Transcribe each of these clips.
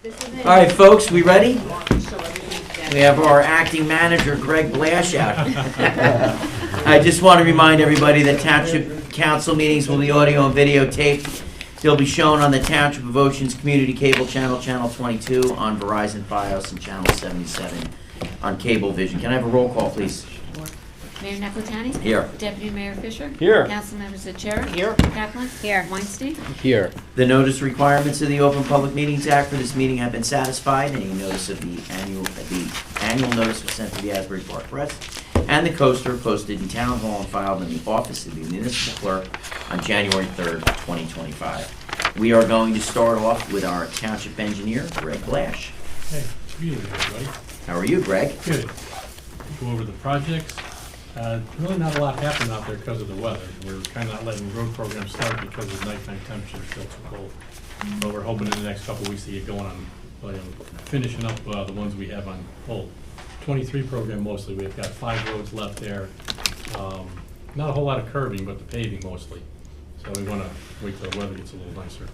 All right, folks, we ready? We have our acting manager, Greg Blash, out. I just want to remind everybody that Township Council meetings will be audio and videotaped. They'll be shown on the Township of Ocean's Community Cable Channel, Channel 22, on Verizon Fios, and Channel 77 on Cablevision. Can I have a roll call, please? Mayor Napolitani? Here. Deputy Mayor Fisher? Here. Councilmembers Achara? Here. Kaplan? Here. Weinstein? Here. The notice requirements of the Open Public Meetings Act for this meeting have been satisfied. Any notice of the annual notice was sent to the Asbury Park Press, and the coaster posted in Town Hall and filed in the office of the municipal clerk on January 3rd, 2025. We are going to start off with our township engineer, Greg Blash. Hey, good evening, everybody. How are you, Greg? Good. Go over the projects. Really not a lot happened out there because of the weather. We're kind of not letting road programs start because of nighttime temperatures still too cold. But we're hoping in the next couple of weeks to get going on finishing up the ones we have on hold. 23 program mostly. We've got 5 roads left there. Not a whole lot of curbing, but the paving mostly. So we want to wait till the weather gets a little nicer.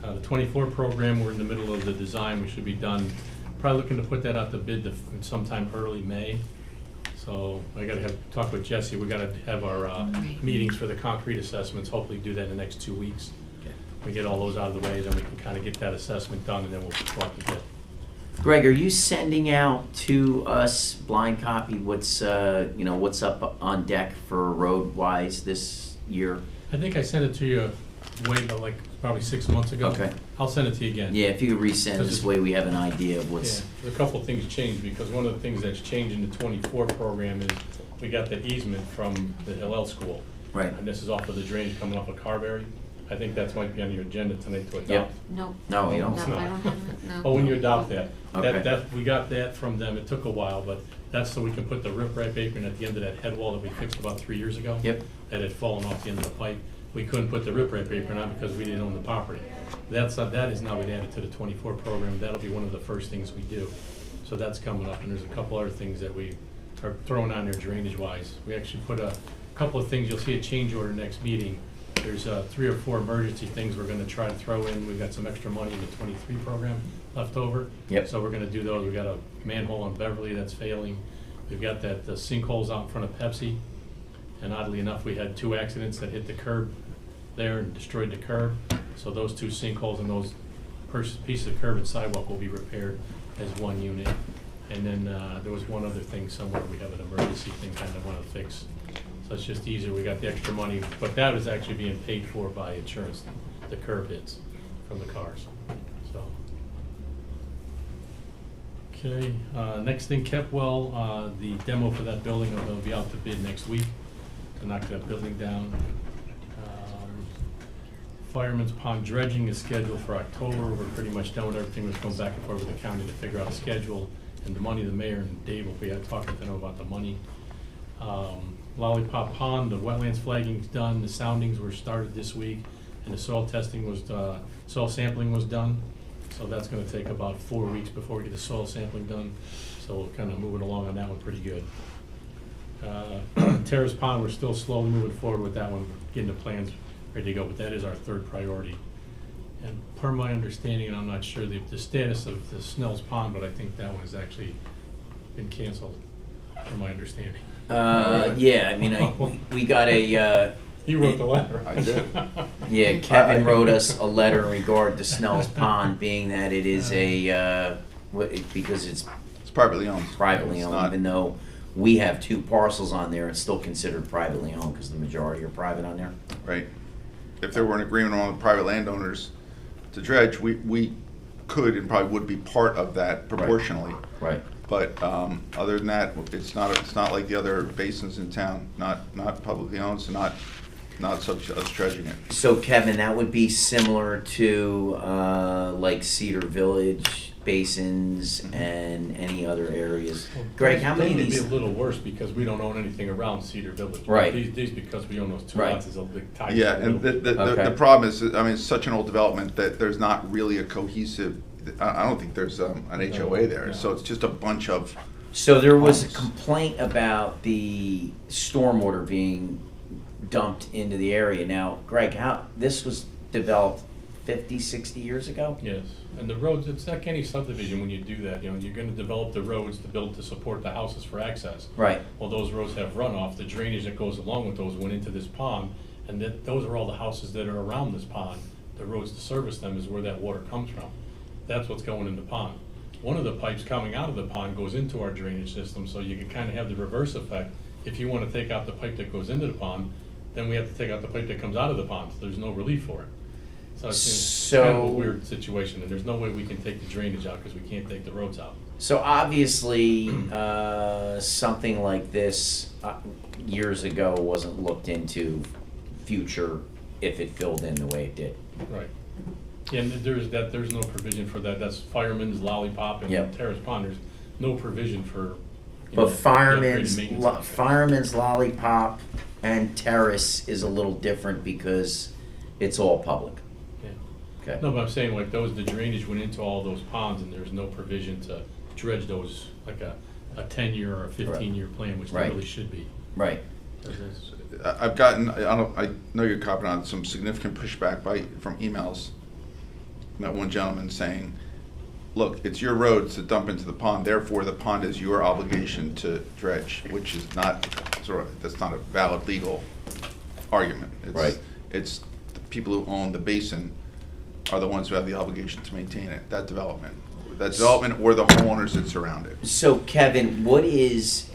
The 24 program, we're in the middle of the design. We should be done. Probably looking to put that out to bid sometime early May. So I got to talk with Jesse. We got to have our meetings for the concrete assessments. Hopefully do that in the next 2 weeks. Okay. We get all those out of the way, then we can kind of get that assessment done, and then we'll talk to bid. Greg, are you sending out to us blind copy what's what's up on deck for road-wise this year? I think I sent it to you like probably 6 months ago. Okay. I'll send it to you again. Yeah, if you could resend this way, we have an idea of what's. Yeah, a couple of things changed, because one of the things that's changed in the 24 program is we got the easement from the Hillel School. Right. And this is off of the drainage coming off of Carberry. I think that might be on your agenda tonight to adopt. Yep. No. No, you don't. No, I don't have it, no. Oh, when you adopt that. Okay. We got that from them. It took a while, but that's so we can put the riprap apron at the end of that head wall that we fixed about 3 years ago. Yep. That had fallen off the end of the pipe. We couldn't put the riprap apron on because we didn't own the property. That is now been added to the 24 program. That'll be one of the first things we do. So that's coming up, and there's a couple other things that we are throwing on there drainage-wise. We actually put a couple of things. You'll see a change order next meeting. There's 3 or 4 emergency things we're going to try to throw in. We've got some extra money in the 23 program left over. Yep. So we're going to do those. We've got a manhole on Beverly that's failing. We've got the sinkholes out in front of Pepsi. And oddly enough, we had 2 accidents that hit the curb there and destroyed the curb. So those 2 sinkholes and those pieces of curb and sidewalk will be repaired as one unit. And then there was one other thing somewhere. We have an emergency thing kind of want to fix. So it's just easier. We got the extra money, but that is actually being paid for by insurance, the curb hits from the cars. So, okay. Next thing, Kepwell, the demo for that building will be out to bid next week to knock that building down. Fireman's Pond dredging is scheduled for October. We're pretty much done with everything. We're just going back and forth with the county to figure out a schedule and the money. The mayor and Dave will be talking to them about the money. Lollipop Pond, the wetlands flagging's done. The soundings were started this week, and the soil testing was, soil sampling was done. So that's going to take about 4 weeks before we get the soil sampling done. So we're kind of moving along on that one pretty good. Terrace Pond, we're still slowly moving forward with that one, getting the plans ready to go, but that is our 3rd priority. And per my understanding, and I'm not sure the status of the Snell's Pond, but I think that one has actually been canceled, per my understanding. Yeah, I mean, we got a. You wrote the letter. I did. Yeah, Kevin wrote us a letter in regard to Snell's Pond, being that it is because it's It's privately owned. privately It's owned, not- even though we have 2 parcels on there, it's still considered privately owned because the majority are private on there. Right. If there were an agreement among the private landowners to dredge, we could and probably would be part of that proportionally. Right. But other than that, it's not like the other basins in town, not publicly owned, so not subject to us dredging it. So Kevin, that would be similar to like Cedar Village basins and any other areas. Greg, how many of It'd these? be a little worse because we don't own anything around Cedar Village. Right. These because we own those 2 Right. lots is a big tie. Yeah, and the Okay. problem is, I mean, it's such an old development that there's not really a cohesive, I don't think there's an HOA there, No. so it's just a bunch of, So there was a homes. complaint about the stormwater being dumped into the area. Now, Greg, how this was developed 50, 60 years ago? Yes, and the roads, it's like any subdivision when you do that, you know, you're gonna develop the roads to build to support the houses for access. Right. Well, those roads have runoff, the drainage that goes along with those went into this pond, and those are all the houses that are around this pond. The roads to service them is where that water comes from. That's what's going in the pond. One of the pipes coming out of the pond goes into our drainage system, so you can kind of have the reverse effect. If you want to take out the pipe that goes into the pond, then we have to take out the pipe that comes out of the pond. There's no relief for it. So it's kind of a weird situation, and there's no way we can take the drainage out because we can't take the roads out. So obviously, something like this years ago wasn't looked into future if it filled in the way it did. Right. And there's no provision for that. That's Fireman's Lollipop and Yep. Terrace Pond. There's no provision for. But the upgraded maintenance of that. Fireman's Lollipop and Terrace is a little different because it's all public. Yeah. Okay. No, but I'm saying like the drainage went into all those ponds and there's no provision to dredge those, like a 10-year or a 15-year plan, which there Right. really should be. Right. I've gotten, I know you're copying on some significant pushback from emails. Met one gentleman saying, look, it's your roads that dump into the pond, therefore the pond is your obligation to dredge, which is not, that's not a valid legal argument. Right. It's the people who own the basin are the ones who have the obligation to maintain it, that development or the homeowners that surround it. So Kevin, what is,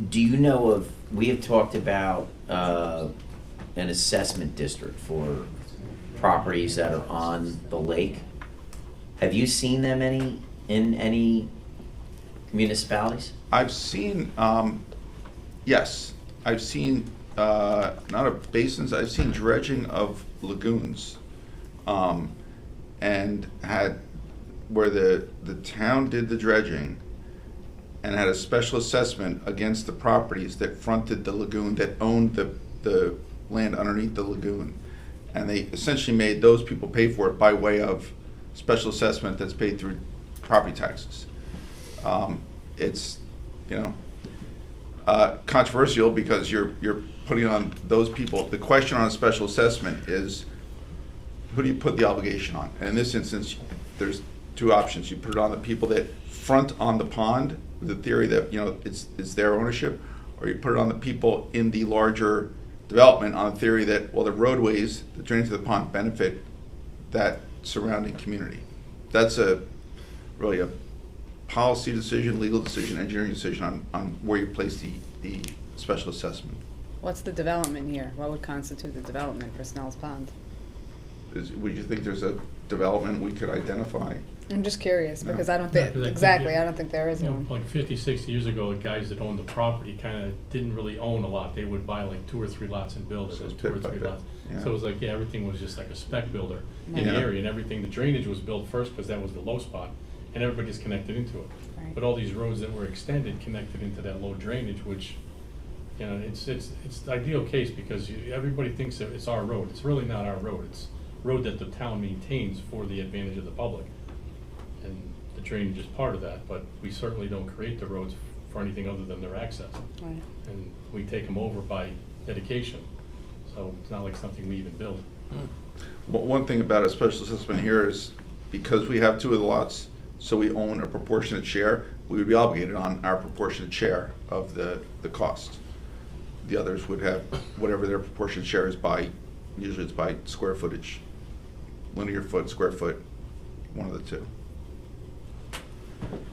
do you know of, we have talked about an assessment district for properties that are on the lake. Have you seen them in any municipalities? I've seen, yes, I've seen, not of basins, I've seen dredging of lagoons. And where the town did the dredging and had a special assessment against the properties that fronted the lagoon, that owned the land underneath the lagoon. And they essentially made those people pay for it by way of special assessment that's paid through property taxes. It's, controversial because you're putting on those people. The question on a special assessment is, who do you put the obligation on? And in this instance, there's two options. You put it on the people that front on the pond, with the theory that, it's their ownership, or you put it on the people in the larger development on the theory that, well, the roadways that drain into the pond benefit that surrounding community. That's really a policy decision, legal decision, engineering decision on where you place the special assessment. What's the development here? What would constitute the development for Snell's Pond? Would you think there's a development we could identify? I'm just curious, No. because I don't Yeah, think, 'cause I think exactly, it- I don't think there is one. Like 50, 60 years ago, the guys that owned the property kind of didn't really own a lot. They would buy like 2 or 3 lots and build it, So those it's 2 or bit by 3 bit, lots. yeah. So it was like, everything was just like a spec builder in Yeah. the area, and everything, the drainage was built first because that was the low spot, and everybody's connected into it. Right. But all these roads that were extended connected into that low drainage, which, it's the ideal case because everybody thinks that it's our road. It's really not our road. It's road that the town maintains for the advantage of the public. And the drainage is part of that, but we certainly don't create the roads for anything other than their access. Right. And we take them over by dedication, so it's not like something we even build. Well, one thing about a special assessment here is because we have 2 of the lots, so we own a proportionate share, we would be obligated on our proportionate share of the cost. The others would have whatever their proportionate share is by, usually it's by square footage, linear foot, square foot, one of the 2.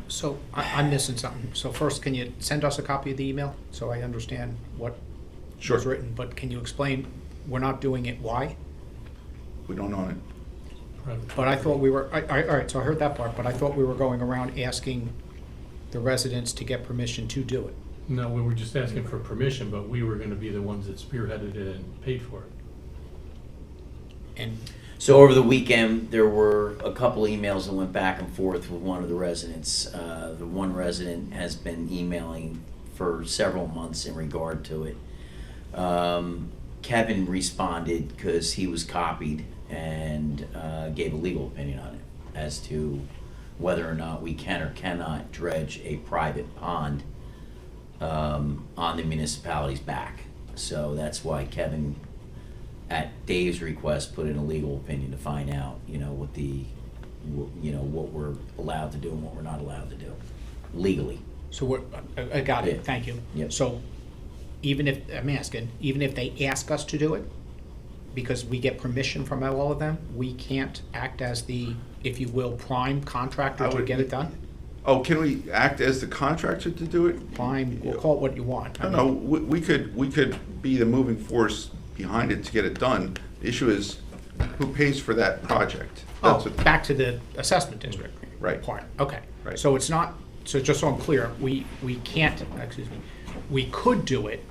So I'm missing something. So first, can you send us a copy of the email so I understand what Sure. was written? But can you explain, we're not doing it, why? We don't own it. But I thought we were, all right, so I heard that part, but I thought we were going around asking the residents to get permission to do it. No, we were just asking for permission, but we were gonna be the ones that spearheaded it and paid for it. And So over the weekend, there were a couple emails that went back and forth with one of the residents. The one resident has been emailing for several months in regard to it. Kevin responded because he was copied and gave a legal opinion on it as to whether or not we can or cannot dredge a private pond on the municipality's back. So that's why Kevin at Dave's request, put in a legal opinion to find out, what what we're allowed to do and what we're not allowed to do, legally. So what, I got Yeah. it, thank you. Yep. So even if, I'm asking, even if they ask us to do it, because we get permission from all of them, we can't act as the, if you will, prime contractor I to would- get it done? Oh, can we act as the contractor to do it? Prime, we'll call it what you want. I No, mean, no, we could be the moving force behind it to get it done. The issue is, who pays for that project? That's Oh, what- back to the assessment district. Right. Part, okay. Right. So it's not, so just so I'm clear, we can't, excuse me, we could do it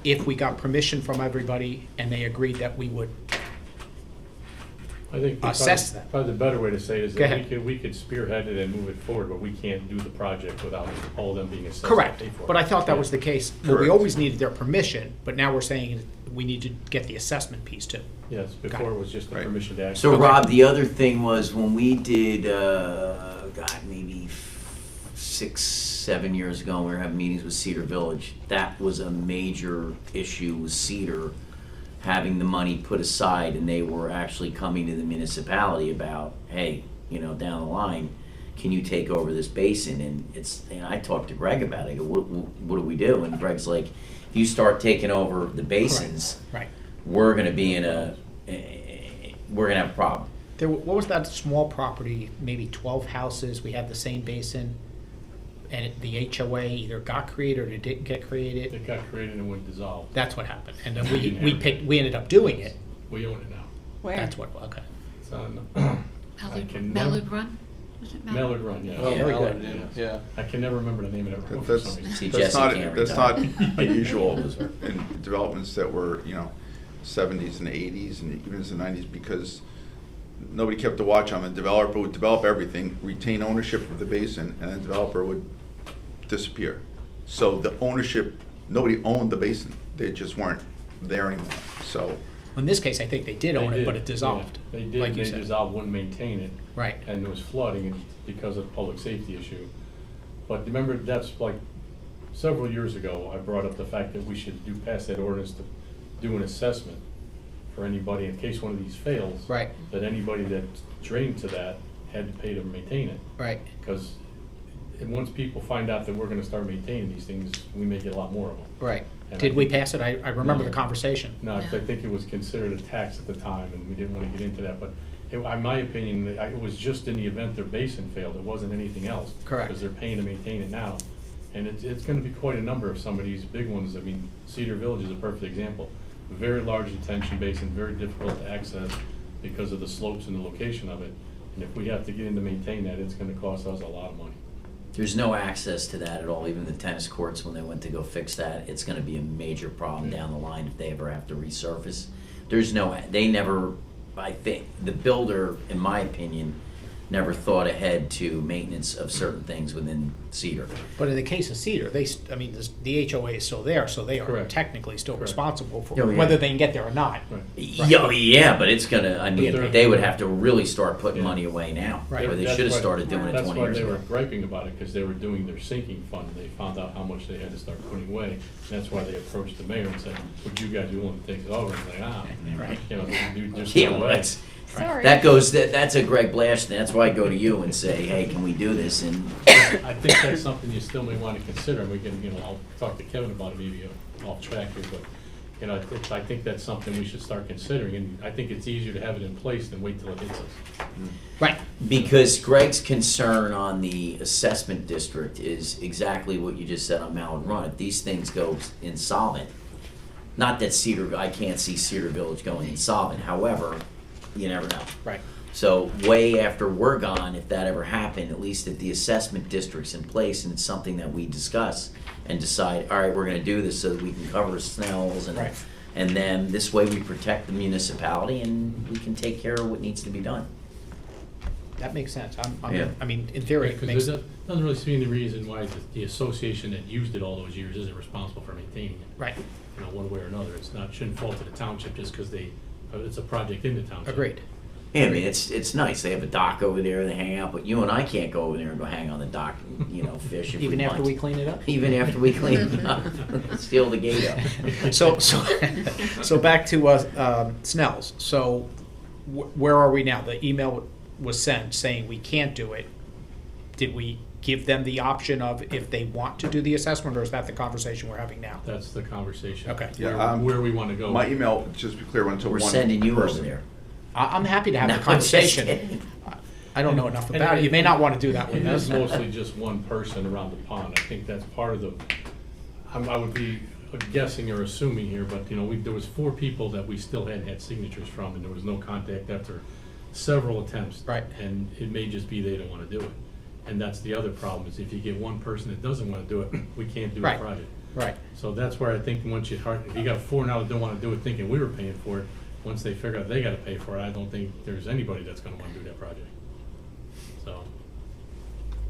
if we got permission from everybody and they agreed that we would, I think Assess that. probably the better way to say it is Go that ahead. we could spearhead it and move it forward, but we can't do the project without all of them being assessed. and correct, paid for. but I thought that was the case. Well, we Correct. always needed their permission, but now we're saying we need to get the assessment piece too. Yes, before it was just the Right. permission to act. So Rob, the other thing was when we did, maybe 6, 7 years ago, we were having meetings with Cedar Village. That was a major issue with Cedar having the money put aside, and they were actually coming to the municipality about, hey, down the line, can you take over this basin? And I talked to Greg about it. I go, what do we do? And Greg's like, if you start taking over the basins, Right. we're gonna be we're gonna have a problem. There, what was that small property, maybe 12 houses, we had the same basin, and the HOA either got created or it didn't get created? It got created and went dissolved. That's what happened, and then we ended up doing it, We own it now. Where? that's what, okay. It's on Mallard can Mallard Run? Was it Mallard Run, yeah. Oh, very good. Yeah. I can never remember the name of it for That's, some reason. See, that's Jesse not, can't that's retire. not unusual in developments that were, 70s and 80s and even in the 90s, because nobody kept a watch on them. The developer would develop everything, retain ownership of the basin, and the developer would disappear. So the ownership, nobody owned the basin. They just weren't there anymore. So, In this case, I think they did own They it, but did, it dissolved, yeah. They did, like you they said. dissolved, wouldn't maintain it. Right. And there was flooding and because of public safety issue. But remember, that's like several years ago, I brought up the fact that we should pass that ordinance to do an assessment for anybody in case one of these fails. Right. That anybody that drained to that had to pay to maintain it. Right. Because once people find out that we're gonna start maintaining these things, we may get a lot more of them. Right. And Did I we think- pass it? I remember the conversation. No, 'cause I think it was considered a tax at the time, and we didn't want to get into that, but in my opinion, it was just in the event their basin failed, it wasn't anything else. Correct. Because they're paying to maintain it now, and it's gonna be quite a number of some of these big ones. I mean, Cedar Village is a perfect example. Very large detention basin, very difficult to access because of the slopes and the location of it, and if we have to get in to maintain that, it's gonna cost us a lot of money. There's no access to that at all, even the tennis courts, when they went to go fix that, it's gonna be a major problem down the line if they ever have to resurface. They never, I think, the builder, in my opinion, never thought ahead to maintenance of certain things within Cedar. But in the case of Cedar, the HOA is still there, so they are Correct. technically still Correct. responsible for Oh, yeah. whether they can get there or not. Right. Yeah, but it's gonna, I mean, they're- they would have to really start putting Yeah. money away now. Right. Or they That's should have why- started doing it 20 years That's why they ago. were griping about it, because they were doing their sinking fund, they found out how much they had to start putting away. And that's why they approached the mayor and said, would you guys be willing to take it over? And like, Right. Just. Yeah, well, that's, Sorry. that's a Greg Blash thing, that's why I go to you and say, hey, can we do this? And I think that's something you still may want to consider, and we can, I'll talk to Kevin about it, maybe off track here, but, I think that's something we should start considering, and I think it's easier to have it in place than wait till it hits us. Right. because Greg's concern on the assessment district is exactly what you just said on Mallard Run. If these things go insolvent, not that I can't see Cedar Village going insolvent, however, you never know. Right. So way after we're gone, if that ever happened, at least if the assessment district's in place and it's something that we discuss and decide, all right, we're gonna do this so that we can cover Snells and, Right. and then this way we protect the municipality and we can take care of what needs to be done. That makes sense. Yeah. I mean, in theory, it makes, Because it doesn't really seem the reason why the association that used it all those years isn't responsible for maintaining it. right. One way or another, shouldn't fall to the township just because it's a project in the township. Agreed. I mean, it's nice. They have a dock over there. They hang out, but you and I can't go over there and go hang on the dock and, you know, fish if Even we after want. we clean it up? Even after we clean it up, steal the gate up. So back to Snell's. So where are we now? The email was sent saying we can't do it. Did we give them the option of if they want to do the assessment, or is that the conversation we're having now? That's the conversation. Okay. Yeah, Where we want to go. My email, just to be clear, went to We're one sending you over person. there. I'm happy to have No, the I'm just conversation. kidding. I don't know enough about it. You may not want to do that with It is us. mostly just one person around the pond. I think that's part of the, I would be guessing or assuming here, but, you know, there was 4 people that we still hadn't had signatures from, and there was no contact after several attempts. Right. And it may just be they don't want to do it. And that's the other problem, is if you get one person that doesn't want to do it, we can't do the Right. project. Right. So that's where I think once if you got 4 now that don't want to do it thinking we were paying for it, once they figure out they got to pay for it, I don't think there's anybody that's going to want to do that project. So.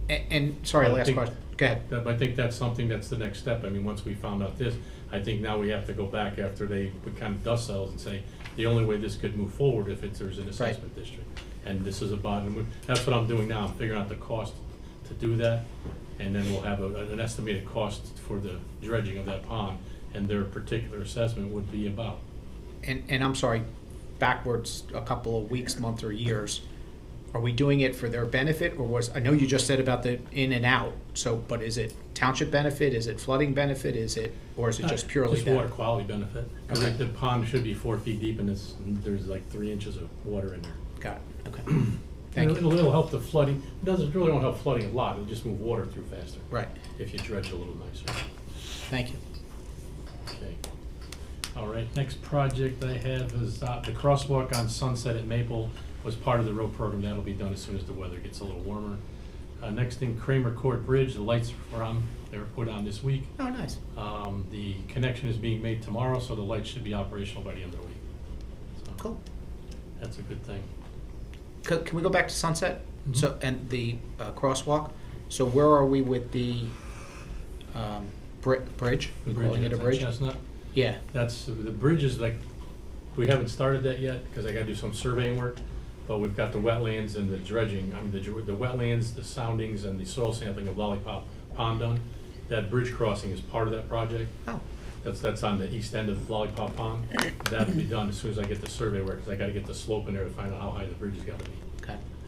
And sorry, I last think- question. Go ahead. I think that's something that's the next step. I mean, once we found out this, I think now we have to go back after we kind of dust settled and say, the only way this could move forward if there's an assessment district. And this is about, and that's what I'm doing now. I'm figuring out the cost to do that. And then we'll have an estimated cost for the dredging of that pond, and their particular assessment would be about. And I'm sorry, backwards a couple of weeks, months, or years. Are we doing it for their benefit, or I know you just said about the in and out, so, but is it township benefit, is it flooding benefit, or is it just purely Just that? water quality benefit. Because Okay. the pond should be 4 feet deep, and there's like 3 inches of water in there. Got it, okay. Thank you. It'll help the flooding. It really won't help flooding a lot. It'll just move water through faster. Right, If you dredge a little nicer. thank you. Okay. All right, next project I have is the crosswalk on Sunset at Maple was part of the road program. That'll be done as soon as the weather gets a little warmer. Next thing, Kramer Court Bridge, the lights they were put on this week. Oh, nice. The connection is being made tomorrow, so the lights should be operational by the end of the week. So Cool. that's a good thing. Can we go back to Sunset? So, and the crosswalk? So where are we with the bridge? The We're calling it a that's on bridge? Chestnut. Yeah, The bridge is like, we haven't started that yet, because I gotta do some surveying work, but we've got the wetlands and the dredging, the wetlands, the soundings, and the soil sampling of Lollipop Pond done. That bridge crossing is part of that project. oh, That's on the east end of Lollipop Pond. That'll be done as soon as I get the survey work, because I gotta get the slope in there to find out how high the bridge has gotta be.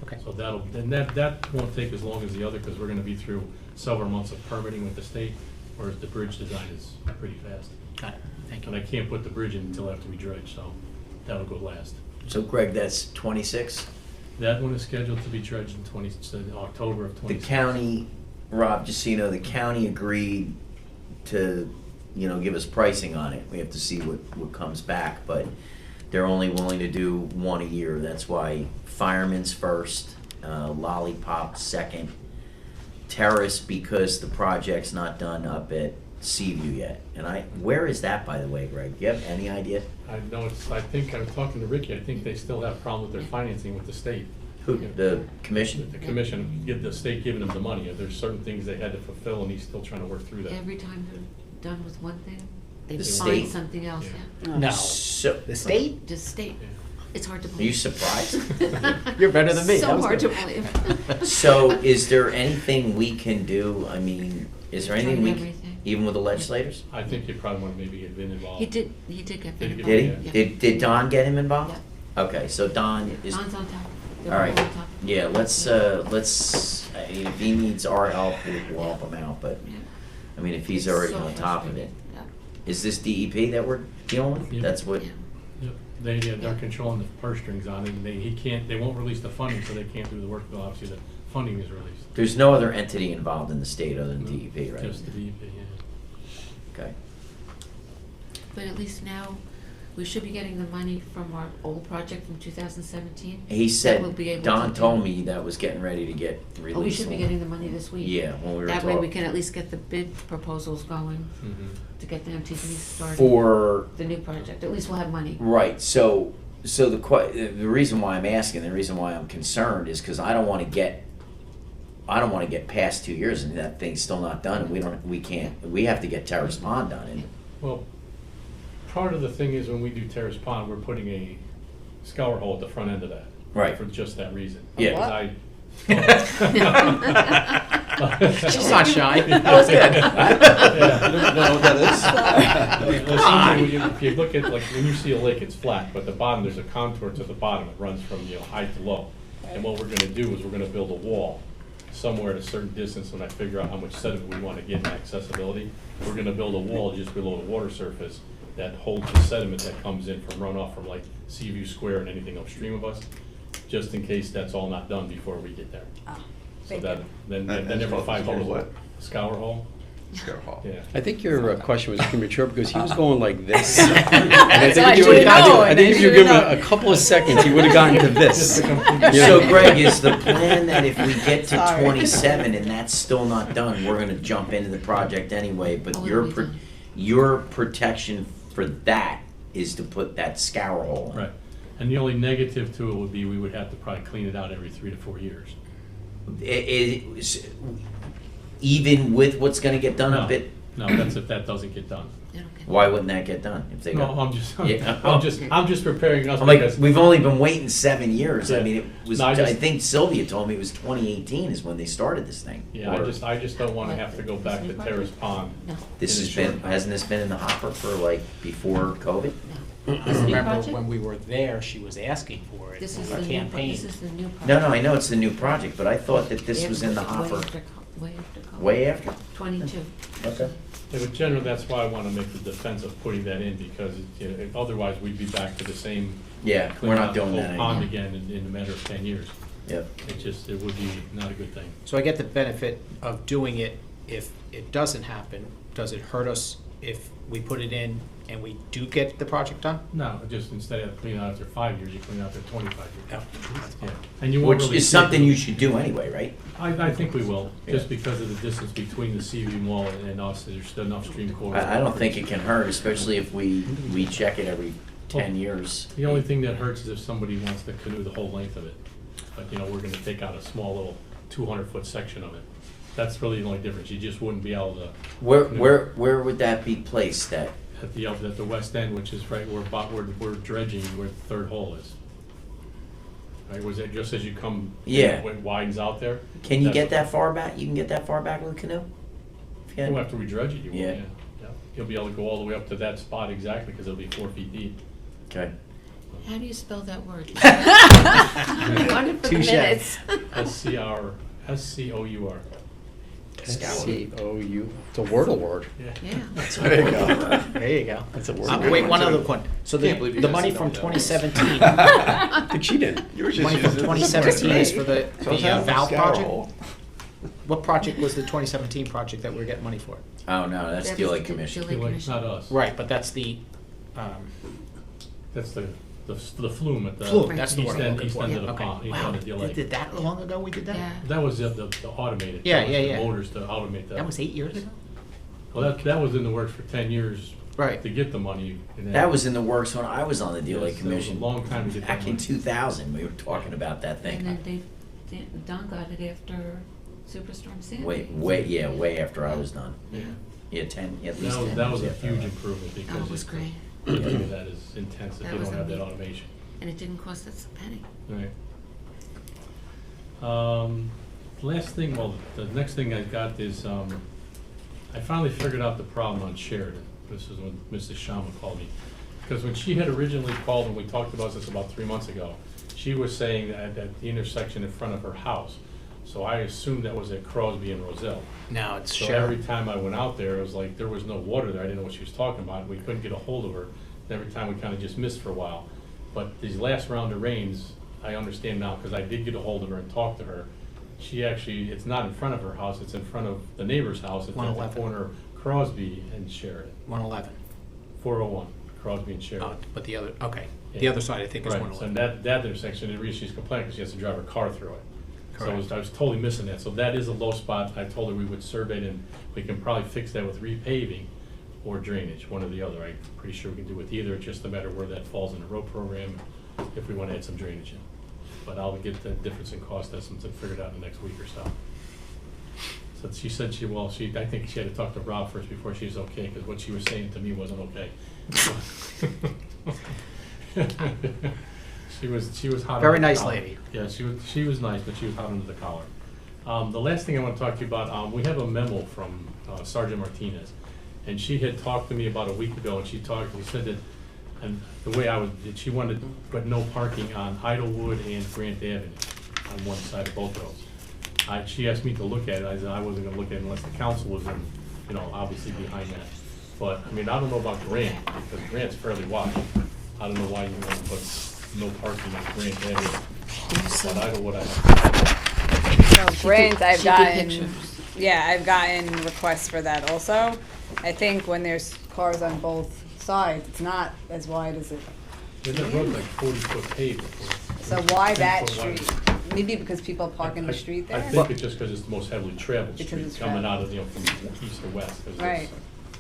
okay. So that won't take as long as the other, because we're gonna be through several months of permitting with the state, whereas the bridge design is pretty fast. Got it, thank And I you. can't put the bridge in until after we dredge, so that'll go last. So Greg, that's 26? That one is scheduled to be dredged in October of The 26. county, Rob, just so you know, the county agreed to, you know, give us pricing on it. We have to see what comes back, but they're only willing to do one a year. That's why Fireman's first, Lollipop second, Terrace because the project's not done up at Seaview yet. And where is that, by the way, Greg? Do you have any idea? I know I think, I'm talking to Ricky, I think they still have a problem with their financing with the state. Who, the commission? The commission, the state giving them the money. There's certain things they had to fulfill, and he's still trying to work through that. Every time they're done with one thing, they The find state? something else, Yeah. yeah. No, So, the state? Just state, Yeah. it's hard to are you believe. surprised? You're better than me. That So was hard to good. believe. So is there anything we can do? I mean, is there We've anything tried we, everything. even with the legislators? I think you probably want to maybe get Vin involved. He did get Did that. he? Did he? Yeah. Did Don get him involved? Yeah. Okay, so Don is, Don's on top. They're all right. on top. Yeah, let's, I mean, if he needs our help, we'll help him out, but, Yeah. I mean, if he's It's already so on top of it. frustrating. Yeah. Is this DEP that we're dealing with? Yeah. That's what, Yeah. Yep. They're controlling the purse strings on it, and they won't release the funding, so they can't do the work until obviously the funding is released. there's no other entity involved in the state other than DEP, right? Just the DEP, yeah. Okay. But at least now, we should be getting the money from our old project from 2017. He that we'll be said, able Don to do. told me that was getting ready to get released. Oh, we should be when- getting the money this week. Yeah, when we were That way we talking. can at least get the bid proposals going Mhm. to get the MTV started. For The new project, at least we'll have money. Right, so the reason why I'm asking, the reason why I'm concerned is because I don't want to get past 2 years and that thing's still not done, and we have to get Terrace Pond done, and, Well, part of the thing is when we do Terrace Pond, we're putting a scour hole at the front end of that. Right. For just that reason. Yeah. Because She's not shy. That was good. Yeah. know what that is? If you look at, like, when you see a lake, it's flat, but the bottom, there's a contour to the bottom. It runs from, high to low. And what we're gonna do is we're gonna build a wall somewhere at a certain distance. When I figure out how much sediment we wanna get in accessibility, we're gonna build a wall just below the water surface that holds the sediment that comes in from runoff from like Seaview Square and anything upstream of us, just in case that's all not done before we get there. Ah, So thank that, you. then And every it's 5 called years. what? Scour hole, Scour Hall. yeah. I think your question was premature because he was going like this. And That's I why I think if you should've known. I think if you were I given should've a couple of seconds, he would have gotten to this. Yeah. So Greg, is the plan that if we get to Sorry. 27 and that's still not done, we're gonna jump into the project anyway, but Oh, your, it'll be done. your protection for that is to put that scour hole in. Right, and the only negative to it would be we would have to probably clean it out every 3 to 4 years. Even with what's gonna get done up No. at, No, that's if that doesn't get done. They don't get- why wouldn't that get done if they No, go? I'm just, Yeah. I'm just preparing us I'm like, because, we've only been waiting 7 years. I Yeah. mean, it was, No, I I just- think Sylvia told me it was 2018 is when they started this thing. yeah, Or I just don't wanna have to go back to Terrace Pond. No, This in has the been, short- hasn't this been in the hopper for like before COVID? no. This is the new Remember project? when we were there, she was asking for it, This is a the new, campaign. this is the new project. No, no, I know it's the new project, but I thought that this They was have in the to put it hopper Way after COVID. way after. 22. Okay. Yeah, but generally, that's why I wanna make the defense of putting that in, because otherwise we'd be back to the same. Yeah, we're cleaning not out the doing whole that Pond anymore. again in a matter of 10 years. Yep. It would be not a good thing. So I get the benefit of doing it if it doesn't happen. Does it hurt us if we put it in and we do get the project done? No, just instead of cleaning out after 5 years, you clean out after 25 years. Yeah. Yeah. And you won't Which really is see something it. you should do anyway, right? I think we will, just Yeah. because of the distance between the Seaview Mall and us, there's still enough stream corridors. I don't think it can hurt, especially if we check it every 10 years. The only thing that hurts is if somebody wants to canoe the whole length of it. But, we're gonna take out a small little 200-foot section of it. That's really the only difference. You just wouldn't be able to, Where would that be placed at? at the west end, which is right where we're dredging, where the third hole is. Right, was it just as you come? Yeah. When it widens out there? Can you That's- get that far back? You can get that far back with a canoe? If you had- Well, after we dredge it, you will, Yeah. yeah. You'll be able to go all the way up to that spot exactly, because it'll be 4 feet deep. Okay. How do you spell that word? I wanted for the Touche. minutes. SCOUR. SCOU. It's a wordle word. Yeah. Yeah. There you go. There you go. That's a word. Wait, one other one. So Can't believe you the guys money know from that. 2017, I think she did. You were just money from using- 2017 is for the So valve scour project? hole. What project was the 2017 project that we're getting money for? Oh, no, that's That Steel was Lake the Commission. Steel Lake It's not us. Right, but that's the, That's the flume at the. Flume, that's the east word I'm end- looking east for. end of the Okay. pond, east Wow, end of the lake. did that long ago we did that? Yeah. That was the automated. Yeah, that was yeah, the yeah. Motors to automate that. That was 8 years ago? Well, that was in the works for 10 years. Right. To get the money. And then- That was in the works when I was on the Deal Yes, Lake that was a Commission. long time to get that Back in money. 2000, we were talking about that And then thing. Don got it after Superstorm Sandy. Way after I was done. Yeah. Yeah, 10, at least 10. That was a years after huge I- improvement because. Oh, it was great. That is intense if That you was don't have that amazing. automation. And it didn't cost us a penny. Right. Last thing, the next thing I got is, I finally figured out the problem on Sheridan. This is when Mrs. Shama called me. Because when she had originally called and we talked about this about 3 months ago, she was saying that at the intersection in front of her house. So I assumed that was at Crosby and Roselle. No, it's So Sharon. every time I went out there, it was like, there was no water there, I didn't know what she was talking about, we couldn't get a hold of her. And every time we kind of just missed for a while. But these last round of rains, I understand now, because I did get a hold of her and talk to her. She actually, it's not in front of her house, it's in front of the neighbor's house, it's at the 111. corner of Crosby and Sheridan. 111. 401, Crosby and Oh, Sheridan. but the other, okay. The Yeah. other side, I think, is Right, so 111. that intersection, the reason she's complaining, because she has to drive her car through it. So Correct. I was totally missing that, so that is a low spot, I told her we would survey it, and we can probably fix that with repaving or drainage, one or the other, I'm pretty sure we can do with either, it's just a matter of where that falls in the road program, if we want to add some drainage in. But I'll get the difference in cost estimates and figure it out in the next week or so. So she said I think she had to talk to Rob first before she was okay, because what she was saying to me wasn't okay. She was hot. Very under the nice collar. lady. Yeah, she was nice, but she was hot under the collar. The last thing I want to talk to you about, we have a memo from Sergeant Martinez, and she had talked to me about a week ago, and she said that, and the way that she wanted to put no parking on Idlewood and Grant Avenue on one side of both roads. She asked me to look at it. I said I wasn't gonna look at it unless the council was in, obviously behind that. But, I mean, I don't know about Grant, because Grant's fairly wide. I don't know why you want to put no parking on Grant Avenue. But Idlewood, I have. So Grant, I've She did gotten, pictures. yeah, I've gotten requests for that also. I think when there's cars on both sides, it's not as wide as it. That road's like 40-foot paved. So why that 10 foot street? wide. Maybe because people park in the I- street I there? think it's just because it's the most heavily traveled Because street, it's coming out traveled. of, from east to west. 'Cause Right.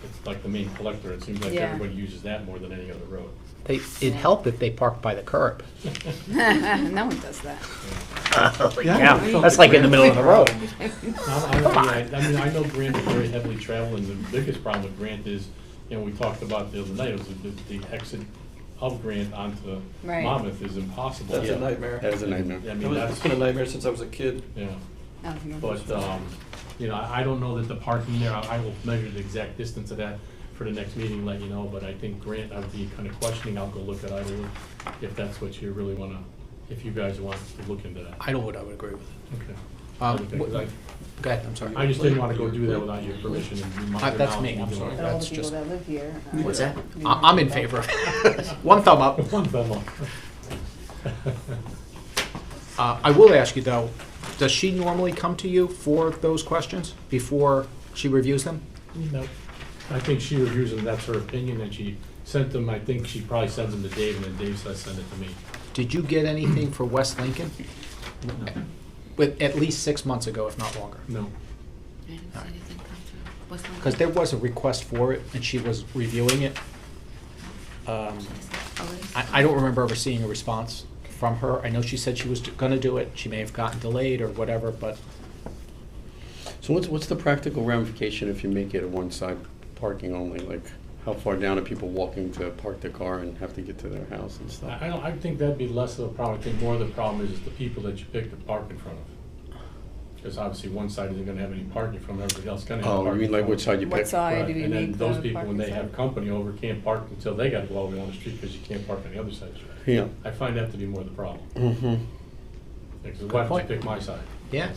It's like the main collector. It seems like Yeah. everybody uses that more than any other road. It'd help if they parked by the curb. No one does that. Yeah, that's like in the middle of the road. I know Grant is very heavily traveled, and the biggest problem with Grant is, we talked about the other night, was the exit of Grant onto Right. Monmouth is impossible. That's Yeah. a nightmare. That is a nightmare. I I mean, mean, that's, it's been a nightmare since I was a kid. yeah. Oh, no. But, I don't know that the parking there, I will measure the exact distance of that for the next meeting, let you know, but I think Grant, I would be kind of questioning, I'll go look at Idlewood, if that's what you really wanna, if you guys want to look into that. Idlewood, I would agree with. Okay. Um, Okay, 'cause Go ahead, I'm sorry. I just didn't wanna go do that without your permission and you might. That's me, I'm sorry. But all the That's people just- that live here. What's that? I'm in favor of it. One thumb up. One thumb up. I will ask you though, does she normally come to you for those questions before she reviews them? No, I think she reviews them, that's her opinion, and she sent them, I think she probably sends them to Dave, and then Dave says send it to me. Did you get anything for West Lincoln? With at least 6 months ago, if not longer? No. I didn't see anything come through. West Lincoln? Because there was a request for it, and she was reviewing it. Oh, it is? I don't remember ever seeing a response from her. I know she said she was gonna do it. She may have gotten delayed or whatever, but So what's the practical ramification if you make it a one-side parking only? Like, how far down are people walking to park their car and have to get to their house and stuff? I think that'd be less of a problem, I think more of the problem is the people that you pick to park in front of. Because obviously one side isn't gonna have any parking in front, everybody else is gonna have Oh, parking. you mean like in which front. side you What pick? side Right, do we and then make those the people, when they parking have side? company over, can't park until they gotta go all the way down the street, because you can't park on the other side of the street. Yeah. I find that to be more the problem. Mm-hmm. Because why don't you point. pick my side? yeah,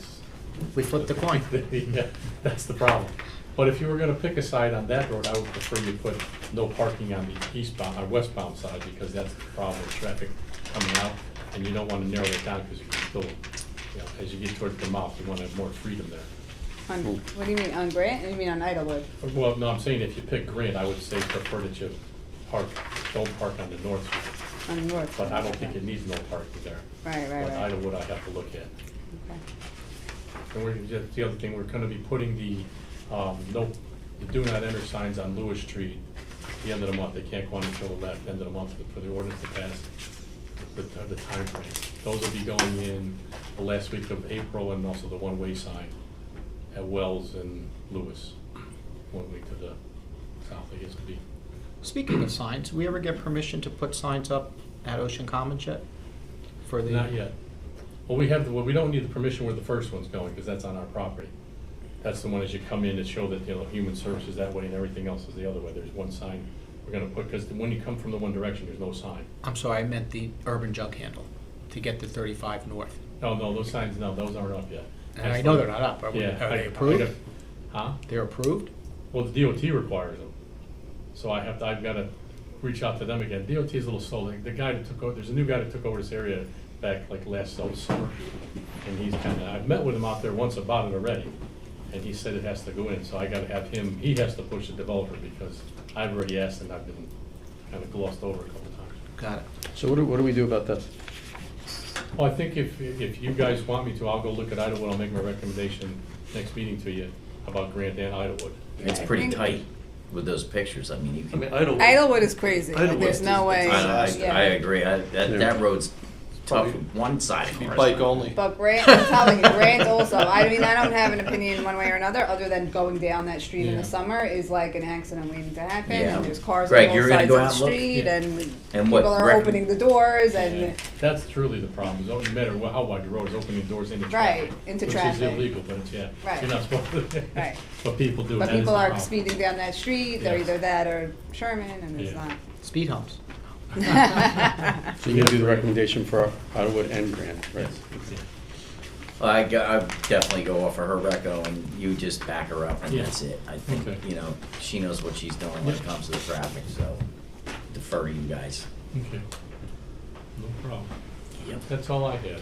we flipped the coin. Yeah, that's the problem. But if you were gonna pick a side on that road, I would prefer you put no parking on the eastbound, or westbound side, because that's the problem with traffic coming out, and you don't wanna narrow it down, because you can still, as you get towards the mouth, you wanna have more freedom there. On, what do you mean, on Grant? You mean on Idlewood? Well, no, I'm saying if you pick Grant, I would say prefer that you don't park on the north street, On the north? but I don't think it needs no parking there. Right, right, But right. Idlewood, I have to look at. Okay. And the other thing, we're gonna be putting the do not enter signs on Lewis Street at the end of the month. They can't go on until the end of the month for the ordinance to pass, the timeframe. Those will be going in the last week of April, and also the one-way sign at Wells and Lewis, 1 week to the south, I guess would be. Speaking of signs, we ever get permission to put signs up at Ocean Commons yet? For the Not yet. Well, we don't need the permission where the first one's going, because that's on our property. That's the one as you come in to show that, human services that way and everything else is the other way. There's one sign we're gonna put, because when you come from the one direction, there's no sign. I'm sorry, I meant the urban jug handle to get to 35 north. No, those signs, no, those aren't up yet. And I know they're not up. Are Yeah. they approved? Huh? They're approved? Well, the DOT requires them. So I've gotta reach out to them again. DOT is a little slow. The guy that took over, there's a new guy that took over this area back like last summer. And he's I've met with him out there once about it already. And he said it has to go in, so I gotta have him, he has to push the developer, because I've already asked and I've been kinda glossed over a couple times. Got it. So what do we do about this? Well, I think if you guys want me to, I'll go look at Idlewood, I'll make my recommendation next meeting to you about Grant and Idlewood. It's I pretty think- tight with those pictures. I mean, you I can. mean, Idlewood. Idlewood is crazy. Idlewood There's no is- way. I yeah. agree. That road's tough with one side of cars. Bike only. But Grant, I'm telling you, Grant also, I mean, I don't have an opinion one way or another, other than going down that street in Yeah. the summer is like an accident waiting to happen, Yeah. and there's cars Greg, on you're both gonna sides go of the out and look? street, Yeah. and And what, people are rec- opening the doors, Yeah, and, that's truly the problem, is no matter how wide the road is, opening doors into right, traffic. into Which traffic. is illegal, but it's, yeah, Right. you're not supposed to. Right. But people do, But that is people the are problem. speeding down that street, they're Yeah. either that or Sherman, and it's Yeah. not. Speed humps. So you can do the recommendation for Idlewood and Grant, right? Yes, yeah. I definitely go off of her reco and you just back her up and Yeah. that's it. I think, Okay. you know, she knows what she's doing when it Yeah. comes to the traffic, so defer to you guys. Okay. No problem. Yep. That's all I had.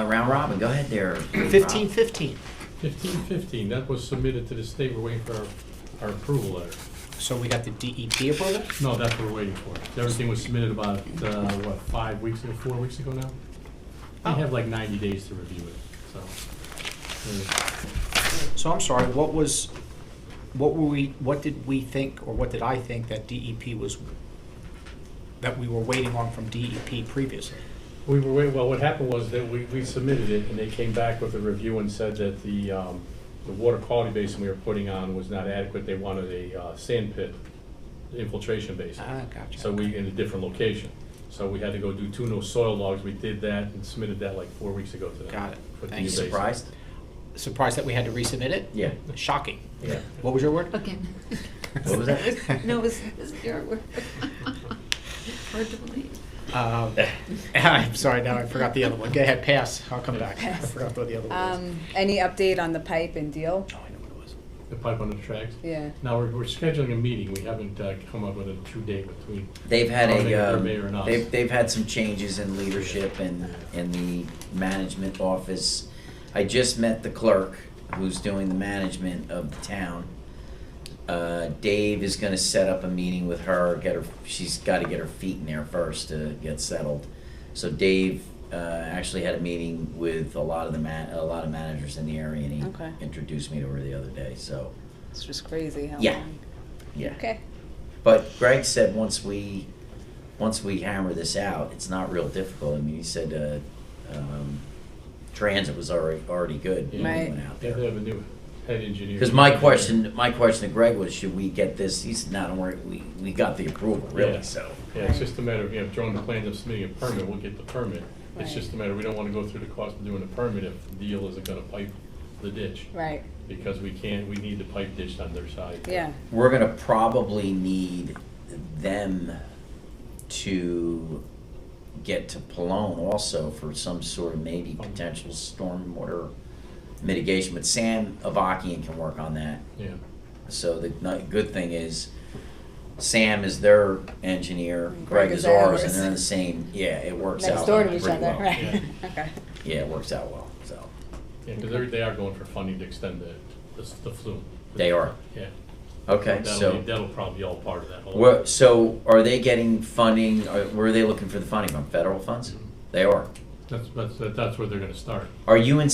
Round robin, go ahead there. 1515. 1515, that was submitted to the state, we're waiting for our approval letter. So we got the DEP approval? No, that's what we're waiting for. Everything was submitted about, 5 weeks ago, 4 weeks ago now? Oh. They have like 90 days to review it, so. So I'm sorry, what did we think, or what did I think that DEP was, that we were waiting on from DEP previously? We were waiting, well, what happened was that we submitted it, and they came back with a review and said that the water quality basin we were putting on was not adequate. They wanted a sand pit infiltration basin. Ah, gotcha. So we, in a different location. So we had to go do 2 no soil logs. We did that and submitted that like 4 weeks ago to them. Got it. for the Thank You new you. basin. surprised? Surprised that we had to resubmit it? Yeah. Shocking. Yeah. What was your word? Again. What was that? No, it's your word. Hard to believe. I'm sorry, now I forgot the other one. Go ahead, pass. I'll come back. I Pass. forgot what the other one was. Any update on the pipe and deal? Oh, I know what it was. The pipe under the tracks. Yeah. Now, we're scheduling a meeting. We haven't come up with a true date between. They've had Or maybe a, their mayor and us. they've had some changes in leadership and in the management office. I just met the clerk who's doing the management of the town. Dave is gonna set up a meeting with her, she's gotta get her feet in there first to get settled. So Dave, actually had a meeting with a lot of managers in the area and Okay. he introduced me to her the other day, so, It's just crazy how Yeah. long. yeah. Okay. But Greg said once we hammer this out, it's not real difficult. I mean, he said transit was already good when we Right. went out They there. have a new head engineer. Because my question to Greg was, should we get this? He said, no, don't worry, we got the approval, really. Yeah. So Yeah, it's just a matter of, drawing the plans up, submitting a permit, we'll get the permit. It's Right. just a matter, we don't wanna go through the cost of doing a permit if the deal isn't gonna pipe the ditch. Right. Because we need the pipe ditched on their side. Yeah. we're gonna probably need them to get to Palone also for some sort of maybe potential stormwater mitigation. But Sam Avakian can work on that. Yeah. So the good thing is, Sam is their engineer, And Greg Greg is is ours, and ours. they're in the same, yeah, it works out Next door to pretty each other, well. right? Okay. Yeah, it works out well, so. Yeah, because they are going for funding to extend the flume. They are. Yeah. Okay, so, That'll probably be all part of that whole. so are they getting funding, or where are they looking for the funding, from federal funds? They are. That's where they're gonna start. Have you and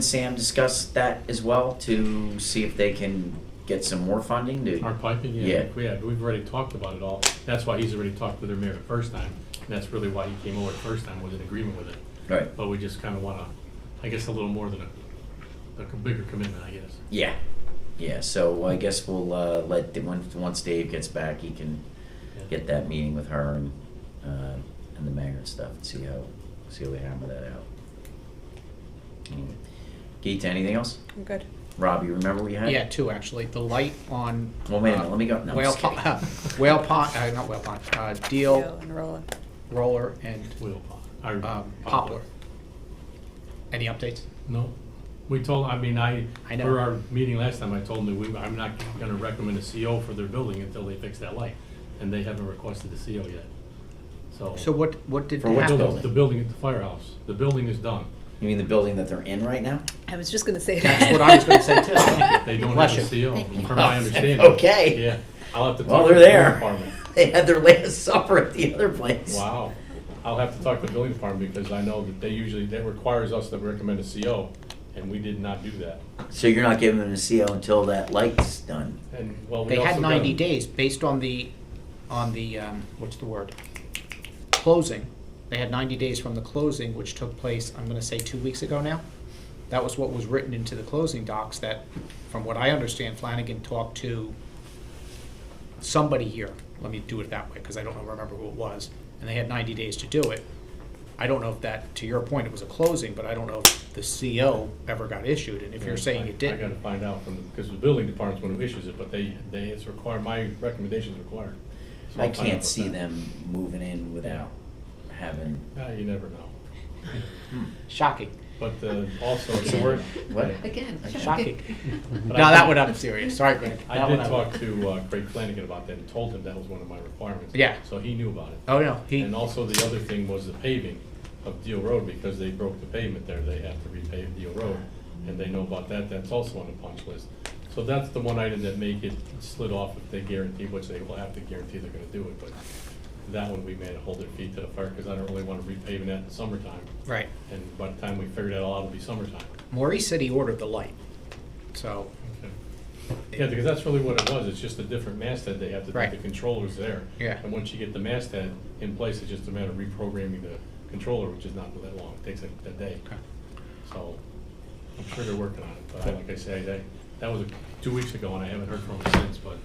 Sam discussed that as well, to see if they can get some more funding to? Our piping, Yeah. we've already talked about it all. That's why he's already talked with their mayor the first time, and that's really why he came over the first time, was in agreement with it. Right, But we just kinda wanna, I guess, a little more than a bigger commitment, I guess. yeah, so I guess we'll, once Dave gets back, he can Yeah. get that meeting with her and the mayor and stuff, and see how we hammer that out. Geeta, anything else? I'm good. Rob, you remember we had? Yeah, two actually. The light on. Well, wait a minute, let me go, no, I'm Whale just kidding. Pond, Whale Pond, not Whale Pond, Deal, Deal and roll it. Roller, and Wheel pond. Poplar. Any updates? No. We told, I know. for our meeting last time, I told them that I'm not gonna recommend a CO for their building until they fix that light. And they haven't requested a CO yet. So what did For which happen? building? The building at the firehouse. The building is done. You mean the building that they're in right now? I was just gonna say that. That's what I was gonna say too. They don't Bless have a you. CO, Thank you. from my understanding. Okay. Yeah. I'll have to Well, talk to they're the there. building department. They had their last supper at the other place. Wow. I'll have to talk to the building department because I know that that requires us to recommend a CO, and we did not do that. So you're not giving them a CO until that light's done? And, well, we They also had got 90 days based on the, what's the word? Closing. They had 90 days from the closing, which took place, I'm gonna say 2 weeks ago now. That was what was written into the closing docs, that, from what I understand, Flanagan talked to somebody here, let me do it that way, because I don't remember who it was, and they had 90 days to do it. I don't know if that, to your point, it was a closing, but I don't know if the CO ever got issued, and if you're saying it I didn't. gotta find out from, because the building department's one who issues it, but it's required, my recommendation's required. So I I'll find out can't about see that. them moving in without having, You never know. Shocking. But also, so we're, what? Again. Shocking. But No, I that did- one I'm serious, sorry, Greg. I That did one talk to Craig Flanagan about that and told him that was one of my requirements. Yeah. So he knew about it. Oh, no, And also the other thing was the paving of Deal Road, because they broke the pavement there, they have to repave Deal Road. And they know about that, that's also on the punch list. So that's the one item that may get slid off if they guarantee, which they will have to guarantee they're gonna do it, but that one we may hold their feet to the fire, because I don't really wanna repave that in the summertime. right. And by the time we figure that all out, it'll be summertime. Maurice said he ordered the light, so, Okay. Yeah, because that's really what it was, it's just a different masthead they have to do, Right. the controller's there. Yeah. And once you get the masthead in place, it's just a matter of reprogramming the controller, which is not that long, it takes a day. Okay. So, I'm sure they're working on it, but like I say, that was 2 weeks ago, and I haven't heard from them since, but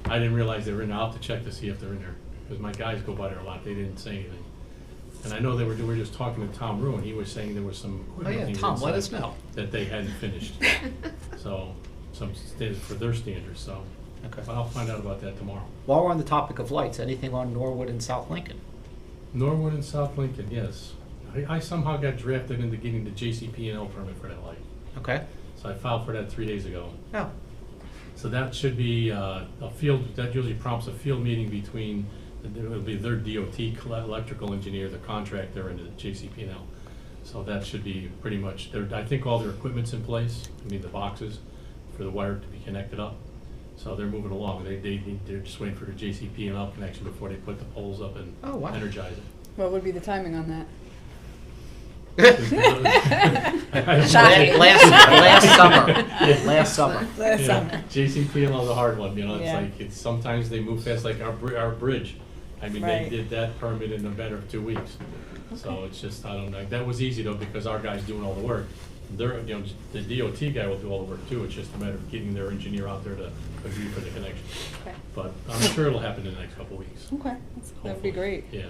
I didn't realize they were in there. I'll have to check to see if they're in there, because my guys go by there a lot, they didn't say anything. And I know we were just talking to Tom Rue, and he was saying there was some oh equipment yeah, things Tom, let inside us know. that they hadn't finished. So, some standards for their standards, so, Okay. but I'll find out about that tomorrow. While we're on the topic of lights, anything on Norwood and South Lincoln? Norwood and South Lincoln, yes. I somehow got drafted into getting the JCP&L permit for that light. Okay. So I filed for that 3 days ago. Oh, So that should be a field, that usually prompts a field meeting between, it'll be their DOT electrical engineer, the contractor, and the JCP&L. So that should be pretty much, I think all their equipment's in place, I mean the boxes for the wire to be connected up. So they're moving along. They're just waiting for the JCP&L connection before they put the poles up and Oh, wow. energize it. What would be the timing on that? last, last summer, last summer. Last Yeah, summer. JCP&L is a hard one, it's Yeah. like, sometimes they move fast, like our bridge. I mean, they Right. did that permit in a matter of 2 weeks. So it's just, I don't know, that was easy though, because our guy's doing all the work. The DOT guy will do all the work too, it's just a matter of getting their engineer out there to agree for the connection. Okay. But I'm sure it'll happen in the next couple of weeks. Okay, that'd be Hopefully. great. Yeah.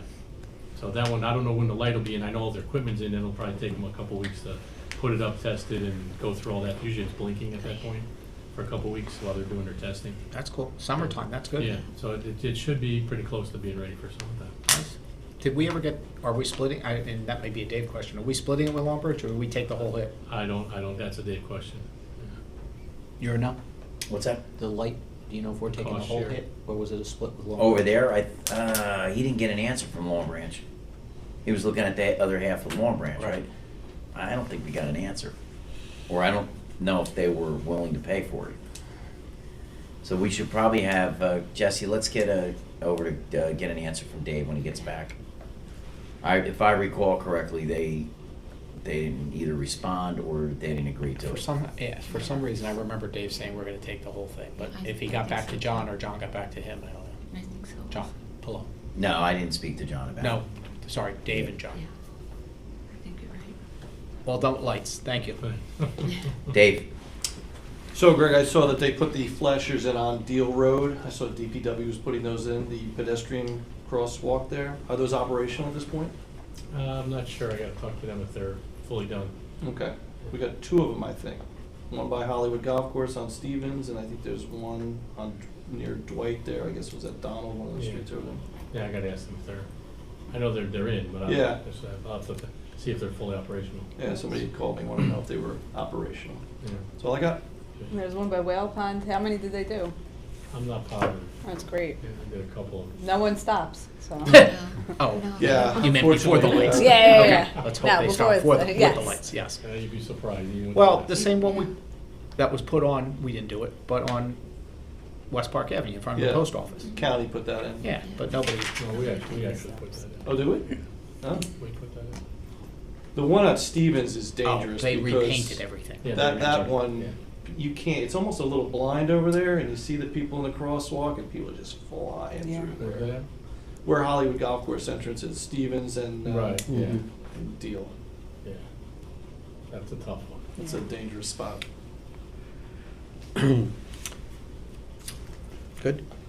So that one, I don't know when the light will be in, I know all their equipment's in, it'll probably take them a couple of weeks to put it up, test it, and go through all that. Usually it's blinking at that point for a couple of weeks while they're doing their testing. That's cool. Summertime, that's good. Yeah, so it should be pretty close to being ready for summertime. Nice. Did we ever get, are we splitting, and that may be a Dave question, are we splitting it with Longbridge, or do we take the whole hit? I don't, that's a Dave question. You're a no? What's that? The light, do you know if we're taking the Cost whole share. hit, or was it a split with Longbridge? Over there, he didn't get an answer from Long Branch. He was looking at the other half of Long Branch, right? I don't think we got an answer. Or I don't know if they were willing to pay for it. So we should probably have, Jesse, let's get over to get an answer from Dave when he gets back. If I recall correctly, they didn't either respond or they didn't agree to it. For some reason, I remember Dave saying we're gonna take the whole thing, but I if he think got so. back to John, or John got back to him, I don't know. I think so. John, Pillow. No, I didn't speak to John about it. No, sorry, Dave and John. Yeah. I think you're right. Well done with lights, thank you. Dave, So Greg, I saw that they put the flashers in on Deal Road. I saw DPW was putting those in, the pedestrian crosswalk there. Are those operational at this point? I'm not sure, I gotta talk to them if they're fully done. Okay. We got two of them, I think. One by Hollywood Golf Course on Stevens, and I think there's one on near Dwight there. I guess it was at Donald, one of those Yeah. streets over there. Yeah, I gotta ask them if I know they're in, but Yeah. I'll have to see if they're fully operational. Yeah, somebody called me, wanted to know if they were operational. Yeah. That's all I got. There's one by Whale Pond. How many did they do? I'm not positive. That's great. Yeah, I did a couple of. No one stops, so. Oh. No. Yeah. You meant before the Unfortunately, lights? Yeah, Okay, yeah. let's No, hope they start before with it's- the yes. lights, yes. You'd be surprised. even with Well, that. the same one that was put on, we didn't do it, but on West Park Avenue in front of the Yeah. post office. County put that in. Yeah, but nobody, No, we actually put that in. Oh, do we? No? We put that in. The one at Stevens is oh, dangerous they because repainted everything. Yeah, that they that repainted, one, yeah. you can't. It's almost a little blind over there, and you see the people in the crosswalk, and people are just flying Yeah. through Where's there. that at? where Hollywood Golf Course entrance is, Stevens and Right, yeah, and Deal. yeah. That's a tough one. It's a dangerous spot. Good.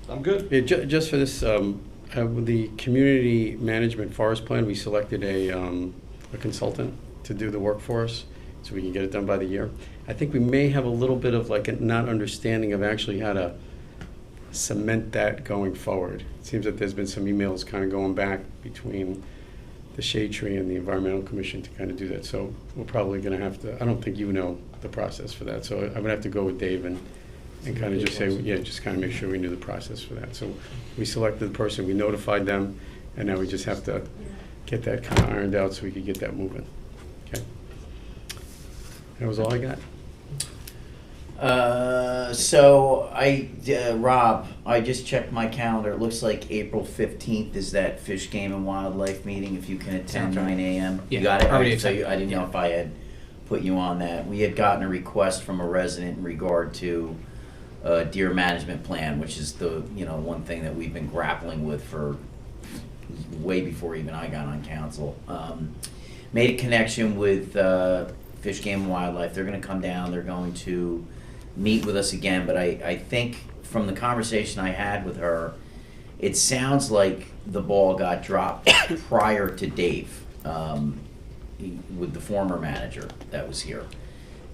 I'm good. Yeah, just for this, with the community management forest plan, we selected a consultant to do the work for us, so we can get it done by the year. I think we may have a little bit of like a not understanding of actually how to cement that going forward. It seems that there's been some emails kind of going back between the Shade Tree and the Environmental Commission to kind of do that. So we're probably going to have to, I don't think you know the process for that, so I'm going to have to go with Dave and kind of just say, yeah, just kind of make sure we knew the process for that. So we selected the person, we notified them, and now we just have to get that kind of ironed out so we could get that moving. Okay? That was all I got. Rob, I just checked my calendar. It looks like April 15th is that Fish, Game, and Wildlife meeting, if you can attend, 9 a.m. You Yeah, got it? already Alright, so attended. I didn't know if I had put you on that. We had gotten a request from a resident in regard to deer management plan, which is the, one thing that we've been grappling with for way before even I got on council. Made a connection with Fish, Game, and Wildlife. They're gonna come down, they're going to meet with us again, but I think from the conversation I had with her, it sounds like the ball got dropped prior to Dave, with the former manager that was here.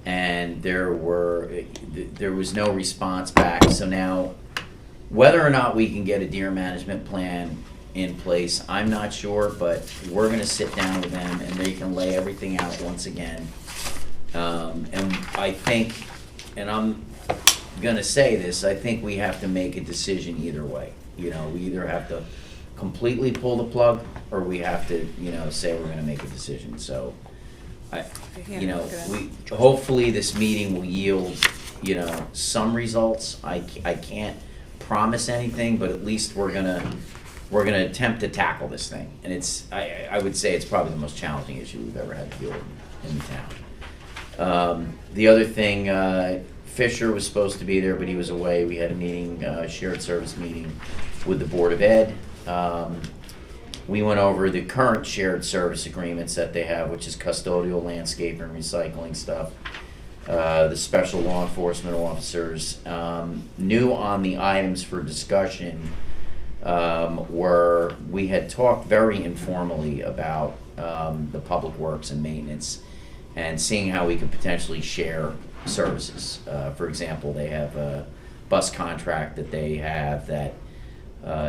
And there was no response back, so now, whether or not we can get a deer management plan in place, I'm not sure, but we're gonna sit down with them and they can lay everything out once again. And I think, and I'm gonna say this, I think we have to make a decision either way. We either have to completely pull the plug, or we have to, say we're gonna make a decision, so. Hopefully this meeting will yield, some results. I can't promise anything, but at least we're gonna attempt to tackle this thing. And I would say it's probably the most challenging issue we've ever had to deal with in the town. The other thing, Fisher was supposed to be there, but he was away. We had a meeting, shared service meeting with the Board of Ed. We went over the current shared service agreements that they have, which is custodial, landscape, and recycling stuff. The special law enforcement officers. New on the items for discussion were, we had talked very informally about the public works and maintenance and seeing how we could potentially share services. For example, they have a bus contract that they have that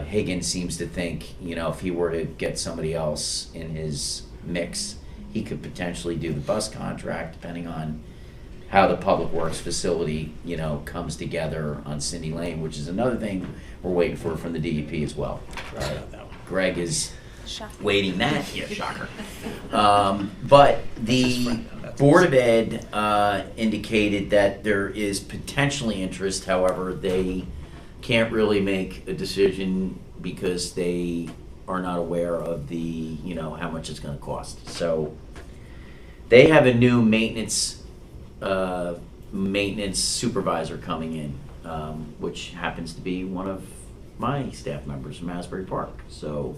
Higgins seems to think, if he were to get somebody else in his mix, he could potentially do the bus contract, depending on how the public works facility, comes together on Cindy Lane, which is another thing we're waiting for from the DEP as well. Greg is waiting that, yeah, shocker. But the Board of Ed indicated that there is potentially interest, however, they can't really make a decision because they are not aware of the, how much it's gonna cost. So they have a new maintenance supervisor coming in, which happens to be one of my staff members from Asbury Park. So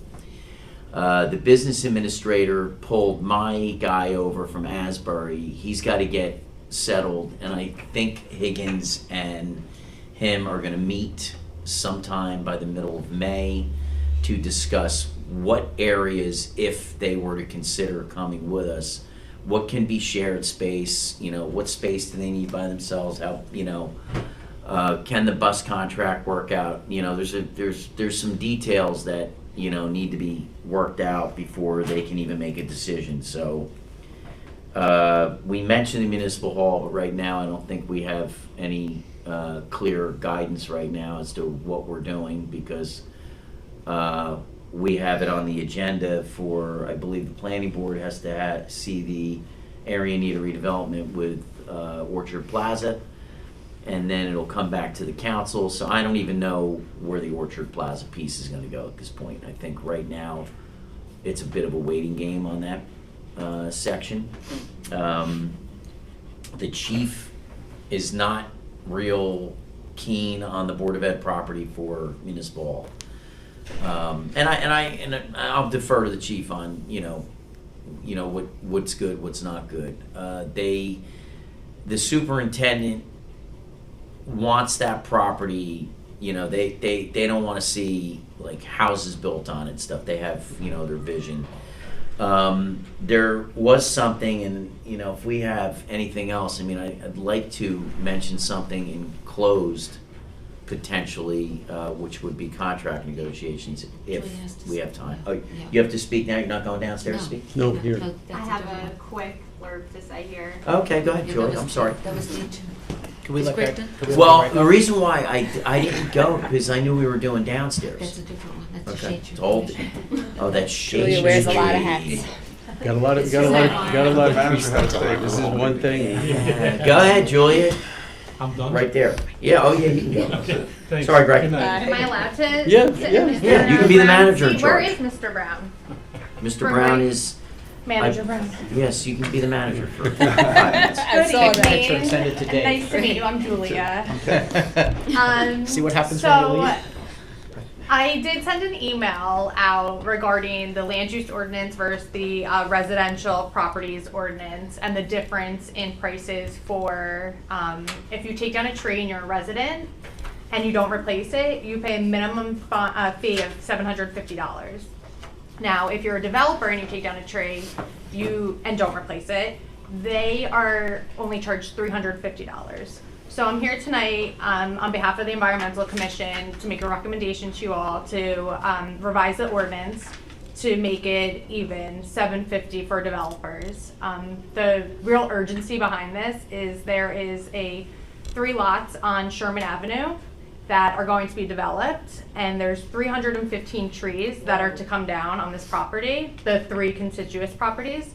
the business administrator pulled my guy over from Asbury. He's got to get settled, and I think Higgins and him are going to meet sometime by the middle of May to discuss what areas, if they were to consider coming with us, what can be shared space, what space do they need by themselves, how, can the bus contract work out? There's some details that, need to be worked out before they can even make a decision. So we mentioned the municipal hall, but right now I don't think we have any clear guidance right now as to what we're doing, because we have it on the agenda for, I believe the planning board has to see the area need a redevelopment with Orchard Plaza, and then it'll come back to the council. So I don't even know where the Orchard Plaza piece is going to go at this point. I think right now it's a bit of a waiting game on that section. The chief is not real keen on the Board of Ed property for municipal hall. And I'll defer to the chief on, what's good, what's not good. The superintendent wants that property, they don't wanna see like houses built on it and stuff. They have, their vision. There was something, and, if we have anything else, I'd like to mention something in closed, potentially, which would be contract negotiations, if Julie has to we have speak time. now. Oh, Yeah. you have to speak now, you're not going downstairs to speak? No, here. that's I have different a one. quick blurb to say here. Okay, go ahead, Yeah, Julie, that was- I'm sorry. That was me too. Can we Is let Greg that? done? can we let Well, Greg the go? reason why I didn't go, because I knew we were doing That's downstairs. a different one, that's a Okay, shade tree. told, oh, that's shade Julia wears a lot of tree. hats. Got a lot of tree stuff to take. This is one thing. Yeah. Go ahead, Julia, I'm done. right there. Yeah, oh yeah, you can go. Okay, thanks. Sorry, Greg. Good night. Am I allowed to? Yeah, sit yeah. in Mr. Yeah, you can be the Brown's manager in seat? Where charge. is Mr. Brown? Mr. For Brown my- is, Manager Brown. yes, you can be the manager for 5 minutes. I Good saw that. evening. Picture and send it to Dave. Nice to meet you. I'm Julia. See what happens when you leave? I did send an email out regarding the land use ordinance versus the residential properties ordinance and the difference in prices for if you take down a tree and you're a resident and you don't replace it, you pay a minimum fee of $750. Now, if you're a developer and you take down a tree and don't replace it, they are only charged $350. So I'm here tonight on behalf of the Environmental Commission to make a recommendation to you all to revise the ordinance to make it even $750 for developers. The real urgency behind this is there is 3 lots on Sherman Avenue that are going to be developed, and there's 315 trees that are to come down on this property, the 3 contiguous properties.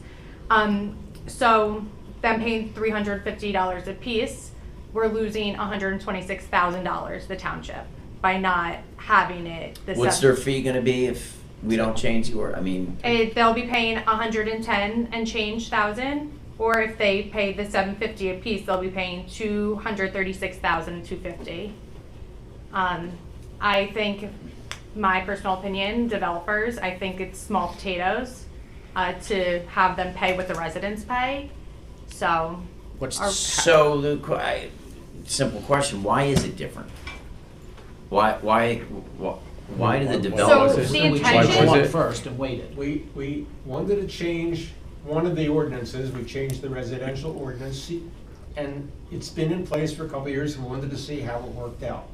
So them paying $350 a piece, we're losing $126,000, the township, by not having it. What's their fee gonna be if we don't change the order? They'll be paying 110 and change thousand, or if they pay the $750 a piece, they'll be paying $236,250. I think, my personal opinion, developers, I think it's small potatoes to have them pay what the residents pay. So, What's So simple question, why is it different? Why do the So developers? the we intention- changed one Was it- first and waited. We wanted to change one of the ordinances, we changed the residential ordinance, and it's been in place for a couple of years, and we wanted to see how it worked out.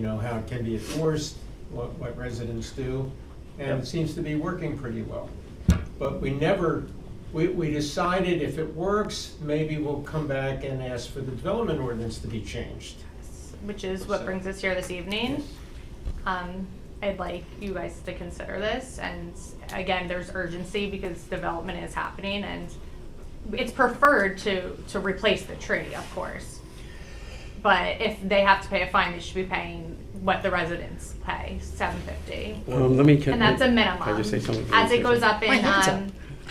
How it can be enforced, what residents do, and Yep. it seems to be working pretty well. But we decided if it works, maybe we'll come back and ask for the development ordinance to be changed. which is what brings us here this evening. I'd like you guys to consider this, and again, there's urgency because development is happening, and it's preferred to replace the tree, of course. But if they have to pay a fine, they should be paying what the residents pay, $750. And that's a minimum. Can I just say something? As it goes up in My hand's up.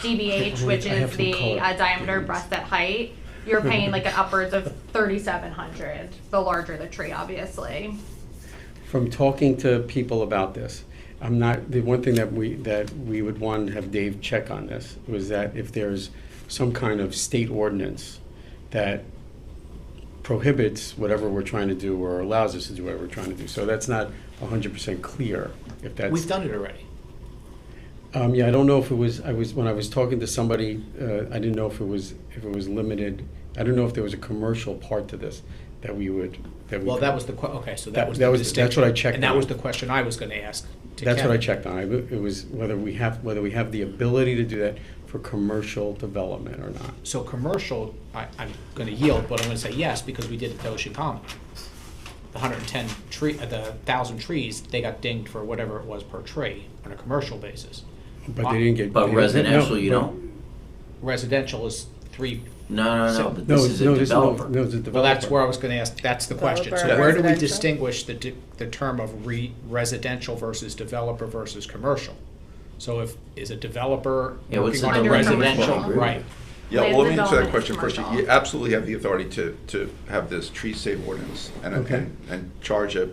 DBH, which I have is some the color. diameter breast at height, you're paying like an upwards of $3,700, the larger the tree, obviously. From talking to people about this, the one thing that we would want to have Dave check on this was that if there's some kind of state ordinance that prohibits whatever we're trying to do or allows us to do whatever we're trying to do. So that's not 100% clear if that's. We've done it already. Yeah, I don't know if it was, when I was talking to somebody, I didn't know if it was limited. I don't know if there was a commercial part to this that we would. Well, that was the, okay, so that was That the was- distinction. that's what I checked And that on. was the question I was gonna ask to That's what I Kevin. checked on. It was whether we have the ability to do that for commercial development or not. So commercial, I'm gonna yield, but I'm gonna say yes, because we did it to Ocean Common. The 1,000 trees, they got dinged for whatever it was per tree on a commercial basis. But they didn't get. But they didn't get- residential, no, you no. don't? Residential is 3. No, but No, this is a no, developer. No, it's a developer. Well, that's where I was gonna ask, that's the question. So Developer, where do we residential? distinguish the term of residential versus developer versus commercial? So is a developer Yeah, what's working the on a difference? residential, Commercial. right? Yeah, Land well, let me answer that development question is first. commercial. You absolutely have the authority to have this tree save ordinance Okay. and charge a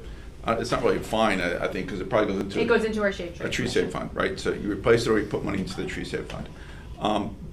it's not really a fine, I think, because it probably goes into. It goes into our shade tree. A tree save fund, right? So you replace it or you put money into the tree save fund.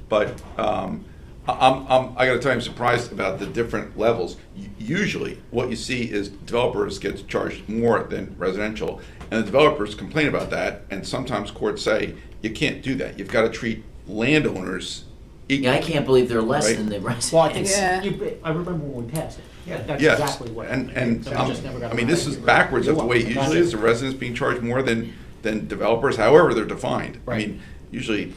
But I gotta tell you, I'm surprised about the different levels. Usually, what you see is developers get charged more than residential, and the developers complain about that, and sometimes courts say, you can't do that. You've gotta treat landowners equally. Yeah, I can't believe they're less Right. than the Well, I think, Yeah. I remember when we passed it. That's Yes, exactly what. and So we just never got I mean, around this to is it. backwards of the way it You're usually welcome. is, the residents being charged more than developers, however they're defined. I Right. mean, usually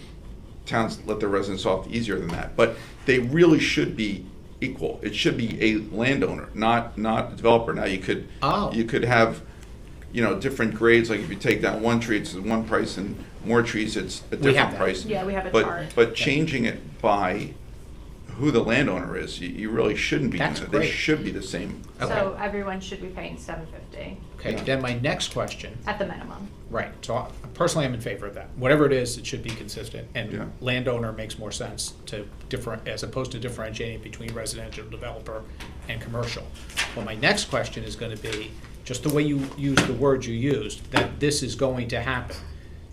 towns let their residents off easier than that, but they really should be equal. It should be a landowner, not a developer. Now, you could have, different grades, like if you take down one tree, it's one price, and more trees, it's a We have different that. price. Yeah, we have a But- chart. But changing it by who the landowner is, you really shouldn't be doing That's that. They great. should be the same. So everyone should be paying $750 Okay, then my next question, at the minimum. right, so personally, I'm in favor of that. Whatever it is, it should be consistent, Yeah. and landowner makes more sense to as opposed to differentiating between residential, developer, and commercial. Well, my next question is gonna be, just the way you used the words you used, that this is going to happen.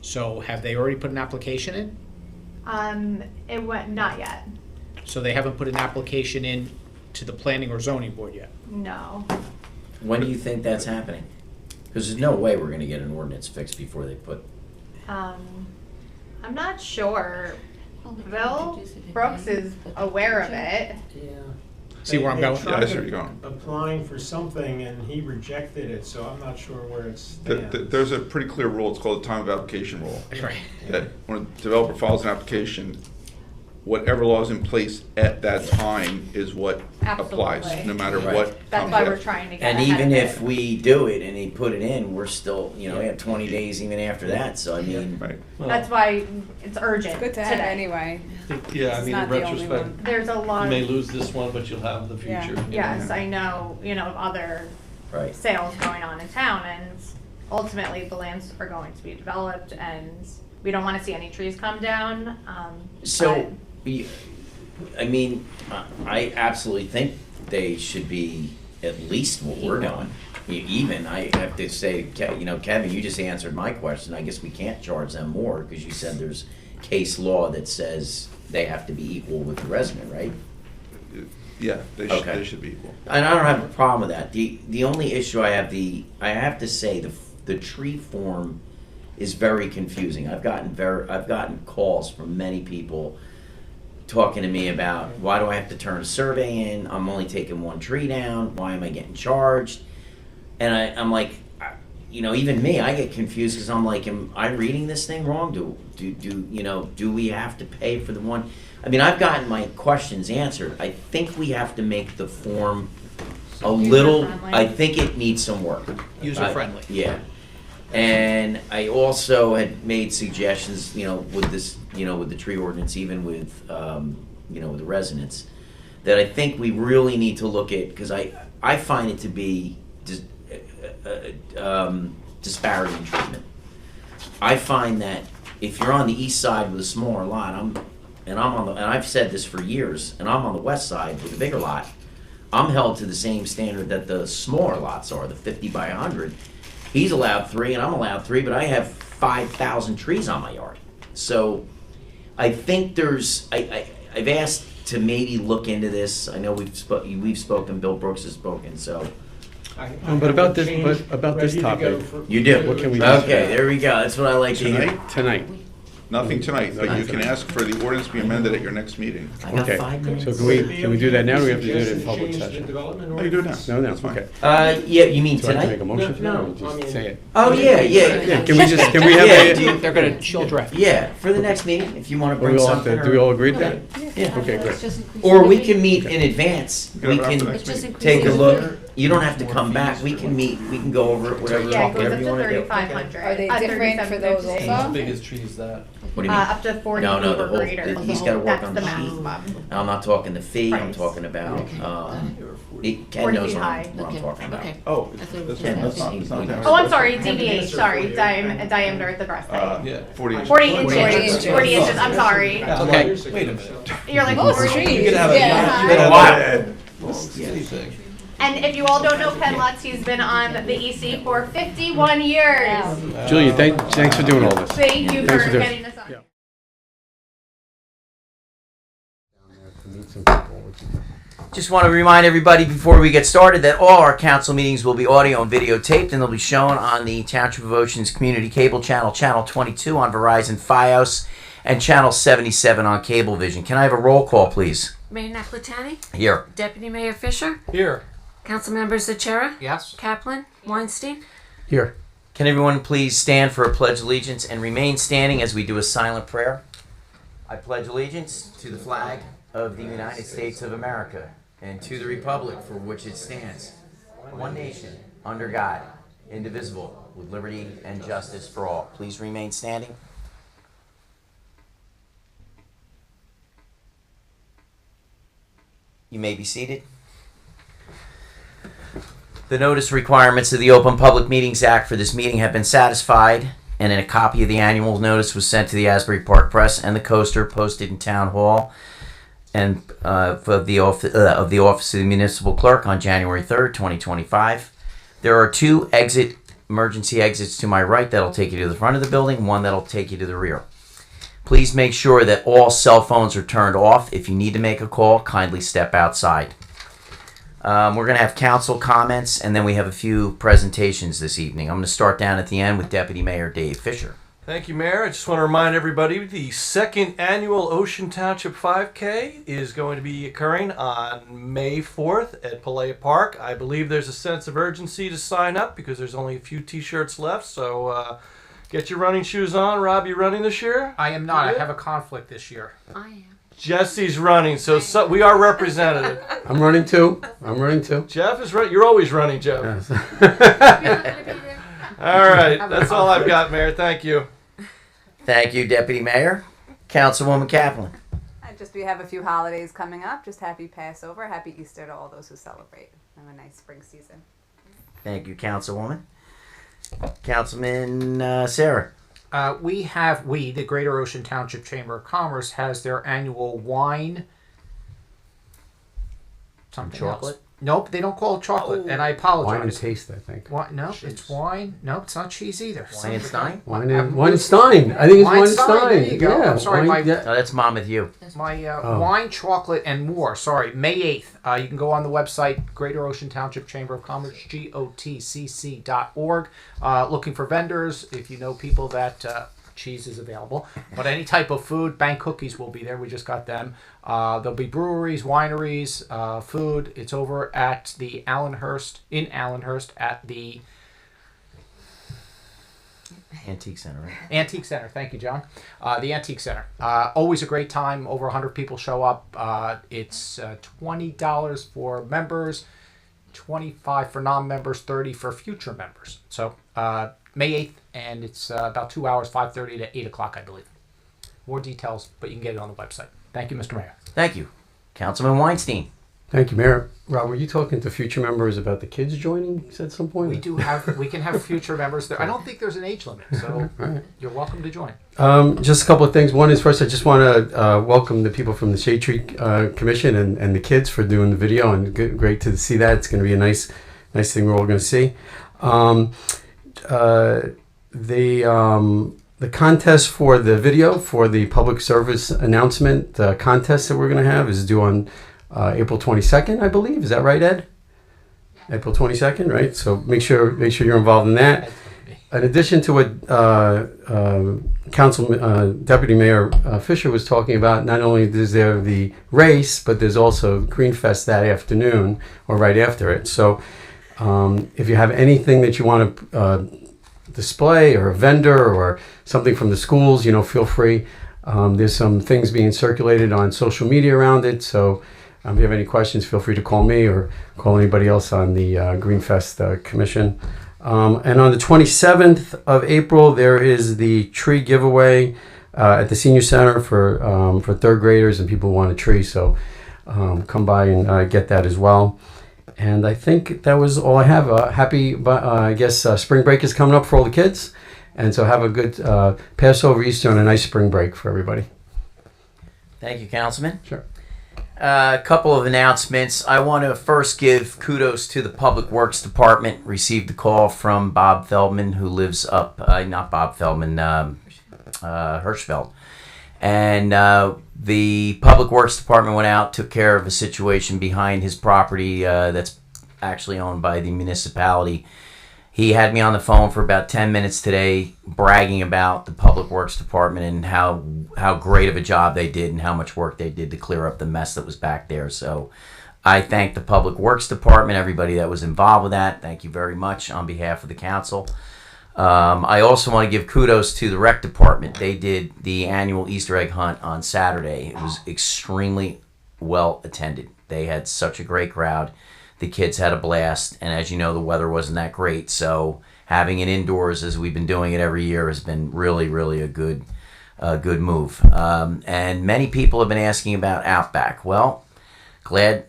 So have they already put an application in? It went, not yet, So they haven't put an application in to the planning or zoning board yet? no. When do you think that's happening? Because there's no way we're gonna get an ordinance fixed before they put, I'm not sure. Well, they Bill introduce it in Brooks May, is but- aware of it. See where I'm They going? Yeah, I tried see where you're going. applying for something and he rejected it, so I'm not sure where it stands. There's a pretty clear rule, it's called the time of application rule. Right. That when a developer files an application, whatever law is in place at that time is what applies, Absolutely. no matter Right. what That's comes why we're after. trying to get and ahead even of if it. we do it and he put it in, we're still, we have 20 days even after that, so I mean. Right. That's why it's urgent Good to have today. anyway. Yeah, I It's mean, not in the only retrospect, one. There's a you lot, may lose this one, but you'll have the Yeah. future. yes, I know, of other Right. sales going on in town, and ultimately the lands are going to be developed, and we don't want to see any trees come down. So, I mean, I absolutely think they should be at least what we're doing. Even, I have to say, Kevin, you just answered my question. I guess we can't charge them more because you said there's case law that says they have to be equal with the resident, right? Yeah, Okay. they should be equal. And I don't have a problem with that. The only issue I have to say, the tree form is very confusing. I've gotten calls from many people talking to me about, why do I have to turn a survey in? I'm only taking one tree down. Why am I getting charged? And I'm like, even me, I get confused because I'm like, am I reading this thing wrong? Do we have to pay for the one? I mean, I've gotten my questions answered. I think we have to make the form a little, User-friendly. I think it needs some work. User-friendly. Yeah. And I also had made suggestions, with this, with the tree ordinance, even with, with the residents, that I think we really need to look at, because I find it to be disparity in treatment. I find that if you're on the east side with a smaller lot, and I've said this for years, and I'm on the west side with a bigger lot, I'm held to the same standard that the smaller lots are, the 50 by 100. He's allowed 3 and I'm allowed 3, but I have 5,000 trees on my yard. So I think I've asked to maybe look into this. I know we've spoken, Bill Brooks has spoken, so. But about this topic, You do? What can we do? Okay, there we go. That's what I like to hear. Tonight? tonight. Nothing tonight, but you can ask for the ordinance be amended at your next meeting. I got Okay, 5 minutes. so can we do that now, or we have to do it in public session? No, you do it now. No, That's fine. okay. Yeah, you mean Do I have to make a tonight? motion for that, No, or I mean- just say it? Oh, yeah. Yeah, can we have Yeah, do a, you- They're gonna, she'll draft. Yeah, for the next meeting, if you want to we bring all have something. to, do we all or- agree to that? Yeah. Okay, It's good. just increasing Or we the can fee. meet in advance. Get We it up for the can next It's just meeting. take a increasing look. the fee. You don't have to come back. We can meet, we can go over it, whatever, Yeah, it talk, goes whatever up you to want to do. 3,500. Are they different for those 3,750. How also? big is tree is that? What do you mean? Up to 40 No, feet the or whole, greater. he's gotta work That's on the the sheet. maximum. I'm not talking the fee, I'm Price. talking about, Ken 40 knows feet what high. I'm Okay, talking about. okay. Oh, I thought it was that's Ken, not, let's that's not, see. that's not down. Oh, I'm sorry, I have an DBH, answer sorry, for you. diameter at the breast height. Yeah. 40 inches. 40 40 inches, inches. 40 inches, I'm sorry. Okay. Wait a minute. You're like, Most 40 trees, You could have a- yeah. It's been a while. Long skinny thing. And if you all don't know Ken Lutz, he's been on the EC for 51 years. Julia, thanks for doing all this. Thank you Thanks for for doing it. getting us on. Yeah. Just want to remind everybody before we get started that all our council meetings will be audio and videotaped, and they'll be shown on the Township of Ocean's Community Cable Channel, Channel 22 on Verizon Fios, and Channel 77 on Cablevision. Can I have a roll call, please? Mayor Napolitani? Here. Deputy Mayor Fisher? Here. Council members Zachara? Yes? Kaplan? Weinstein? Here. Can everyone please stand for a pledge of allegiance and remain standing as we do a silent prayer? I pledge allegiance to the flag of the United States of America and to the republic for which it stands, one nation, under God, indivisible, with liberty and justice for all. Please remain standing. You may be seated. The notice requirements of the Open Public Meetings Act for this meeting have been satisfied, and a copy of the annual notice was sent to the Asbury Park Press and the Coaster, posted in Town Hall and of the office of the municipal clerk on January 3rd, 2025. There are two emergency exits to my right that'll take you to the front of the building, one that'll take you to the rear. Please make sure that all cell phones are turned off. If you need to make a call, kindly step outside. We're going to have council comments, and then we have a few presentations this evening. I'm going to start down at the end with Deputy Mayor Dave Fisher. Thank you, Mayor. I just want to remind everybody the second annual Ocean Township 5K is going to be occurring on May 4th at Palais Park. I believe there's a sense of urgency to sign up because there's only a few t-shirts left, so get your running shoes on. Rob, you running this year? I am not. I have a conflict this year. I am. Jesse's running, so we are represented. I'm running too. Jeff is running. You're always running, Jeff. Yes. I'm not going to be there. All right, that's all I've got, Mayor. Thank you. Thank you, Deputy Mayor. Councilwoman Kaplan. We have a few holidays coming up. Just happy Passover, happy Easter to all those who celebrate. Have a nice spring season. Thank you, Councilwoman. Councilman Sarah. The Greater Ocean Township Chamber of Commerce has their annual wine. Something Chocolate? else. Nope, they don't call it chocolate, and I apologize. Wine and taste, I think. No, it's wine. Nope, it's not cheese either. Wine and Stein? Wine and Stein. I think it's wine and Stein. There you go. Yeah, I'm sorry, wine- my No, that's Monmouth U. wine, chocolate, and more. Sorry, May 8th. You can go on the website, Greater Ocean Township Chamber of Commerce, GOTCC.org. Looking for vendors. If you know people that cheese is available, but any type of food, bank cookies will be there. We just got them. There'll be breweries, wineries, food. It's over at the Allenhurst at the Antique Center, right? Antique Center. Thank you, John. The Antique Center. Always a great time. Over 100 people show up. It's $20 for members, $25 for non-members, $30 for future members. So May 8th, and it's about 2 hours, 5:30 to 8 o'clock, I believe. More details, but you can get it on the website. Thank you, Mr. Mayor. Thank you. Councilman Weinstein. Thank you, Mayor. Rob, were you talking to future members about the kids joining at some point? We can have future members there. I don't think there's an age limit, so Right. you're welcome to join. Just a couple of things. One is, first, I just want to welcome the people from the Shade Tree Commission and the kids for doing the video, and great to see that. It's going to be a nice thing we're all going to see. The contest for the video for the public service announcement, the contest that we're going to have is due on April 22nd, I believe. Is that right, Ed? April 22nd, right? So make sure you're involved in that. In addition to what Deputy Mayor Fisher was talking about, not only is there the race, but there's also Green Fest that afternoon or right after it. So if you have anything that you want to display, or a vendor, or something from the schools, feel free. There's some things being circulated on social media around it. So if you have any questions, feel free to call me or call anybody else on the Greenfest Commission. And on the 27th of April, there is the tree giveaway at the Senior Center for third graders and people who want a tree. So come by and get that as well. And I think that was all I have. Happy, spring break is coming up for all the kids. And so have a good Passover, Easter, and a nice spring break for everybody. Thank you, Councilman. Sure. A couple of announcements. I want to first give kudos to the Public Works Department. Received a call from Bob Feldman, who lives up, not Bob Feldman, Hirschfeld. And the Public Works Department went out, took care of a situation behind his property that's actually owned by the municipality. He had me on the phone for about 10 minutes today bragging about the Public Works Department and how great of a job they did and how much work they did to clear up the mess that was back there. So I thank the Public Works Department, everybody that was involved with that. Thank you very much on behalf of the council. I also want to give kudos to the Rec Department. They did the annual Easter egg hunt on Saturday. It was extremely well attended. They had such a great crowd. The kids had a blast, and as you know, the weather wasn't that great, so having it indoors as we've been doing it every year has been really, really a good move. And many people have been asking about Outback. Well,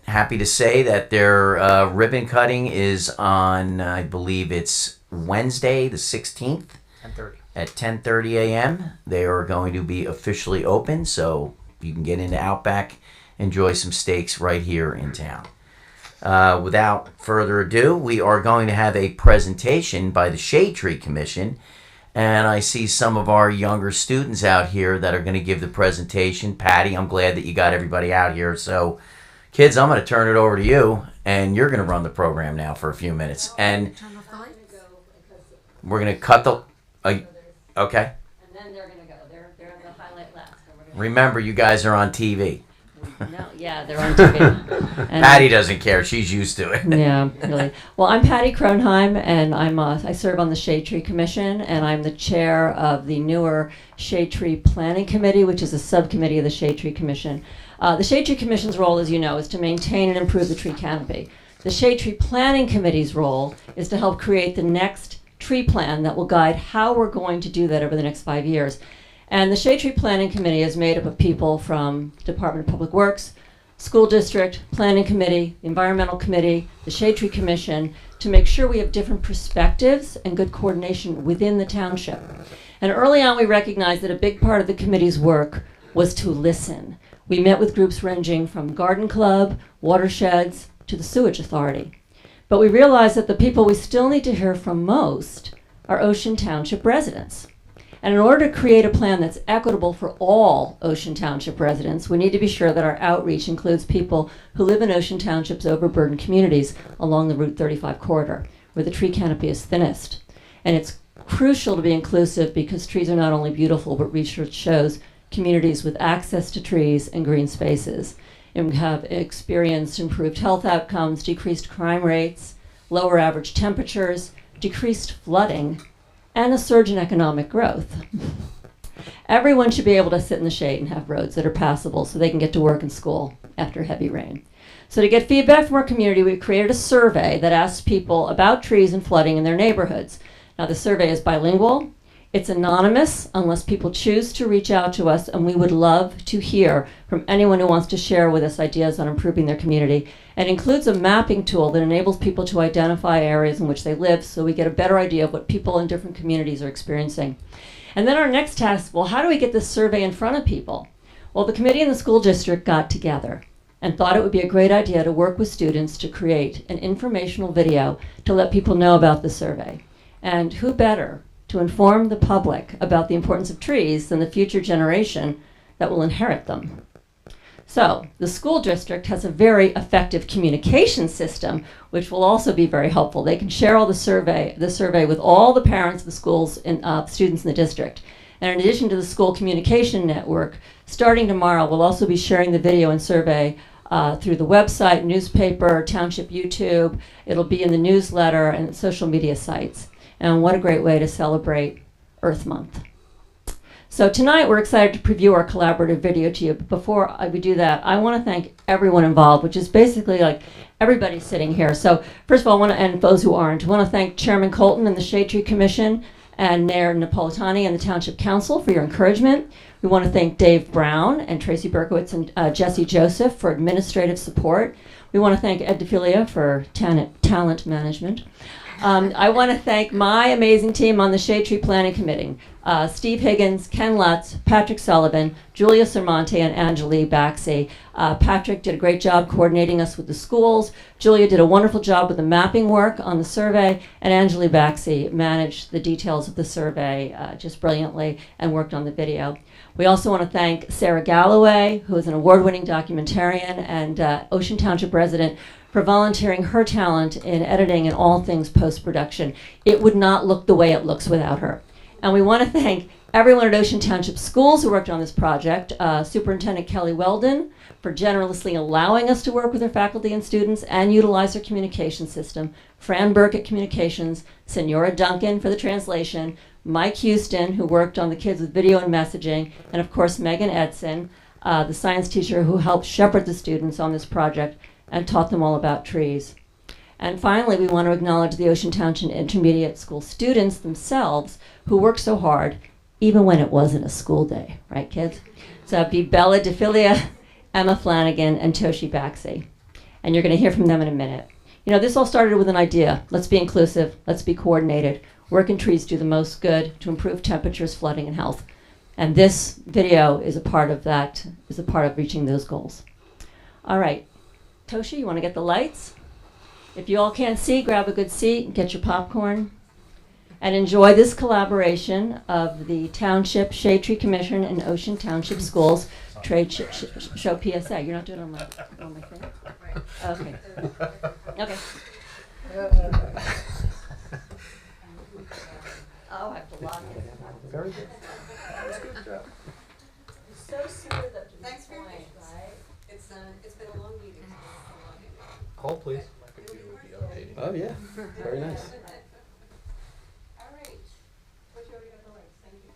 happy to say that their ribbon cutting is on, I believe it's Wednesday, the 16th, 10:30. at 10:30 a.m. They are going to be officially open, so you can get into Outback, enjoy some steaks right here in town. Without further ado, we are going to have a presentation by the Shade Tree Commission, and I see some of our younger students out here that are going to give the presentation. Patty, I'm glad that you got everybody out here. So, kids, I'm going to turn it over to you, and you're going to run the program now for a few minutes. And we're going to cut the... okay. And then they're going to go. They're in the highlight last. Remember, you guys are on TV. No, yeah, they're on TV. And Patty doesn't care. She's used to it. yeah, really. Well, I'm Patty Kronheim, and I serve on the Shade Tree Commission, and I'm the chair of the newer Shade Tree Planning Committee, which is a subcommittee of the Shade Tree Commission. The Shade Tree Commission's role, as you know, is to maintain and improve the tree canopy. The Shade Tree Planning Committee's role is to help create the next tree plan that will guide how we're going to do that over the next 5 years. And the Shade Tree Planning Committee is made up of people from Department of Public Works, School District, Planning Committee, Environmental Committee, the Shade Tree Commission, to make sure we have different perspectives and good coordination within the township. And early on, we recognized that a big part of the committee's work was to listen. We met with groups ranging from Garden Club, watersheds, to the Sewage Authority. But we realized that the people we still need to hear from most are Ocean Township residents. And in order to create a plan that's equitable for all Ocean Township residents, we need to be sure that our outreach includes people who live in Ocean Township's overburdened communities along the Route 35 corridor, where the tree canopy is thinnest. And it's crucial to be inclusive because trees are not only beautiful, but research shows communities with access to trees and green spaces and have experienced improved health outcomes, decreased crime rates, lower average temperatures, decreased flooding, and a surge in economic growth. Everyone should be able to sit in the shade and have roads that are passable so they can get to work and school after heavy rain. So to get feedback from our community, we created a survey that asks people about trees and flooding in their neighborhoods. Now the survey is bilingual, it's anonymous unless people choose to reach out to us, and we would love to hear from anyone who wants to share with us ideas on improving their community. It includes a mapping tool that enables people to identify areas in which they live so we get a better idea of what people in different communities are experiencing. And then our next task, well, how do we get this survey in front of people? Well, the committee and the school district got together and thought it would be a great idea to work with students to create an informational video to let people know about the survey. And who better to inform the public about the importance of trees than the future generation that will inherit them. So the school district has a very effective communication system, which will also be very helpful. They can share all the survey with all the parents of the schools and students in the district. And in addition to the school communication network, starting tomorrow, we'll also be sharing the video and survey through the website, newspaper, township YouTube. It'll be in the newsletter and social media sites. And what a great way to celebrate Earth Month. So tonight we're excited to preview our collaborative video to you. But before we do that, I want to thank everyone involved, which is basically like everybody sitting here. So first of all, and those who aren't, I want to thank Chairman Colton and the Shade Tree Commission and Mayor Napolitani and the Township Council for your encouragement. We want to thank Dave Brown and Tracy Berkowitz and Jesse Joseph for administrative support. We want to thank Ed DeFilia for talent management. I want to thank my amazing team on the Shade Tree Planning Committee. Steve Higgins, Ken Lutz, Patrick Sullivan, Julia Sermonte, and Angelique Baxi. Patrick did a great job coordinating us with the schools. Julia did a wonderful job with the mapping work on the survey, and Angelique Baxi managed the details of the survey just brilliantly and worked on the video. We also want to thank Sarah Galloway, who is an award-winning documentarian and Ocean Township resident, for volunteering her talent in editing and all things post-production. It would not look the way it looks without her. And we want to thank everyone at Ocean Township Schools who worked on this project, Superintendent Kelly Weldon for generously allowing us to work with her faculty and students and utilize her communication system, Fran Burke at Communications, Senora Duncan for the translation, Mike Houston, who worked on the kids with video and messaging, and of course Megan Edson, the science teacher who helped shepherd the students on this project and taught them all about trees. And finally, we want to acknowledge the Ocean Township Intermediate School students themselves who worked so hard, even when it wasn't a school day, right, kids? So that'd be Bella DeFilia, Emma Flanagan, and Toshi Baxi. And you're going to hear from them in a minute. You know, this all started with an idea. Let's be inclusive. Let's be coordinated. Working trees do the most good to improve temperatures, flooding, and health. And this video is a part of that, is a part of reaching those goals. All right. Toshi, you want to get the lights? If you all can't see, grab a good seat, get your popcorn, and enjoy this collaboration of the Township Shade Tree Commission and Ocean Township Schools Trade Show PSA. You're not doing it on my thing? Okay. Okay. Oh, I have to lock it. Very good. So smooth up to Thanks for your patience. right? It's been a long meeting. Hold, please. Oh, yeah, very nice. All right. But you already got the lights. Thank you.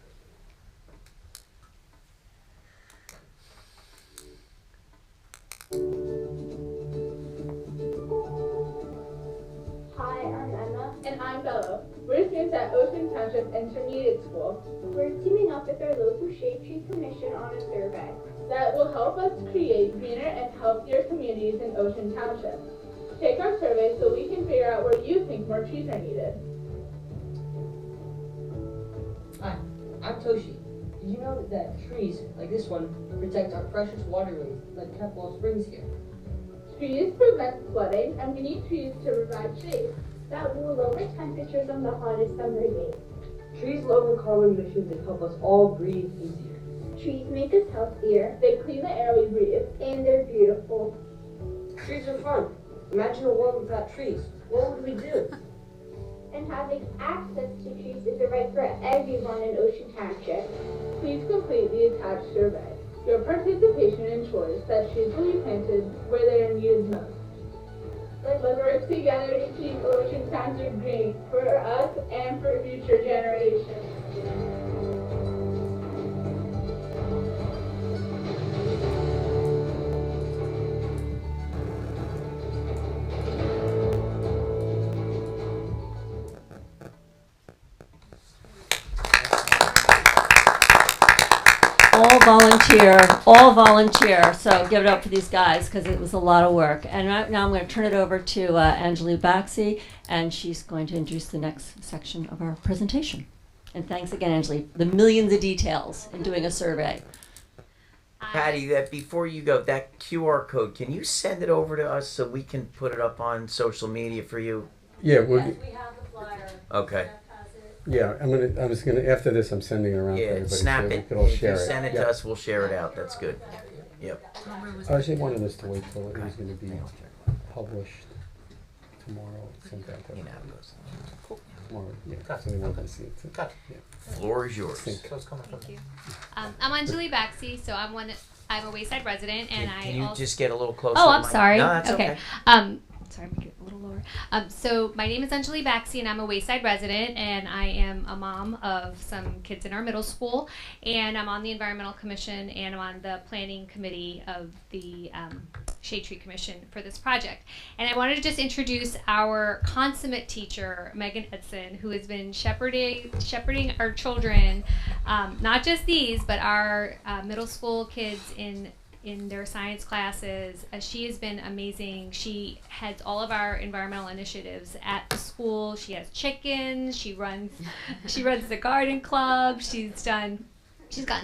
Hi, I'm Emma. And I'm Bella. We're students at Ocean Township Intermediate School. We're teaming up with our local Shade Tree Commission on a survey that will help us create greener and healthier communities in Ocean Township. Take our survey so we can figure out where you think more trees are needed. Hi, I'm Toshi. Did you know that trees, like this one, protect our precious waterways like Capwell Springs here? Trees prevent flooding, and we need trees to provide shade. That will lower temperatures on the hottest summer days. Trees lower carbon emissions and help us all breathe easier. Trees make us healthier, They clean the air we breathe. and they're beautiful. Trees are fun. Imagine a world without trees. What would we do? And having access to trees is a right for everyone in Ocean Township. Please complete the attached survey. Your participation ensures that trees will be planted where they are needed most. Let's work together to keep Ocean Township green for us and for future generations. All volunteer. So give it up for these guys because it was a lot of work. And right now I'm going to turn it over to Angelique Baxi, and she's going to introduce the next section of our presentation. And thanks again, Angelique, for the millions of details in doing a survey. Patty, that before you go, that QR code, can you send it over to us so we can put it up on social media for you? Yeah, We have the flyer. Okay. yeah, I was gonna, after this, I'm sending it around to Yeah, everybody. snap so we it. could all If share you it. send it Yeah. to us, we'll share it out. That's good. Yep. I actually wanted us to wait till it was gonna be published tomorrow, sent out to You know how it goes. tomorrow, yeah, so they wanted to see it. too. Got Yeah. Floor is yours. Thank So it's coming from you. I'm Anjali Baxi, so I'm a Wayside resident, and Can you just get a little closer? Oh, to I'm the mic? sorry. No, that's okay. Sorry, make it a little lower. So my name is Anjali Baxi, and I'm a Wayside resident, and I am a mom of some kids in our middle school, and I'm on the Environmental Commission, and I'm on the Planning Committee of the Shade Tree Commission for this project. And I wanted to just introduce our consummate teacher, Megan Edson, who has been shepherding our children, not just these, but our middle school kids in in their science classes. She has been amazing. She heads all of our environmental initiatives at the school. She has chickens. She runs the garden club. She's gotten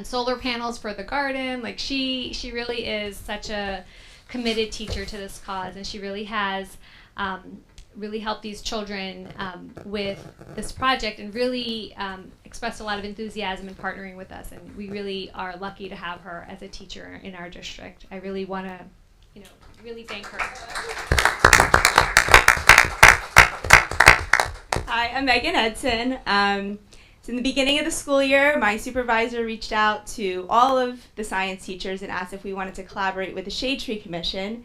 solar panels for the garden. Like she really is such a committed teacher to this cause, and she really has really helped these children with this project, and really expressed a lot of enthusiasm in partnering with us. And we really are lucky to have her as a teacher in our district. I really want to, really thank her. Hi, I'm Megan Edson. So in the beginning of the school year, my supervisor reached out to all of the science teachers and asked if we wanted to collaborate with the Shade Tree Commission.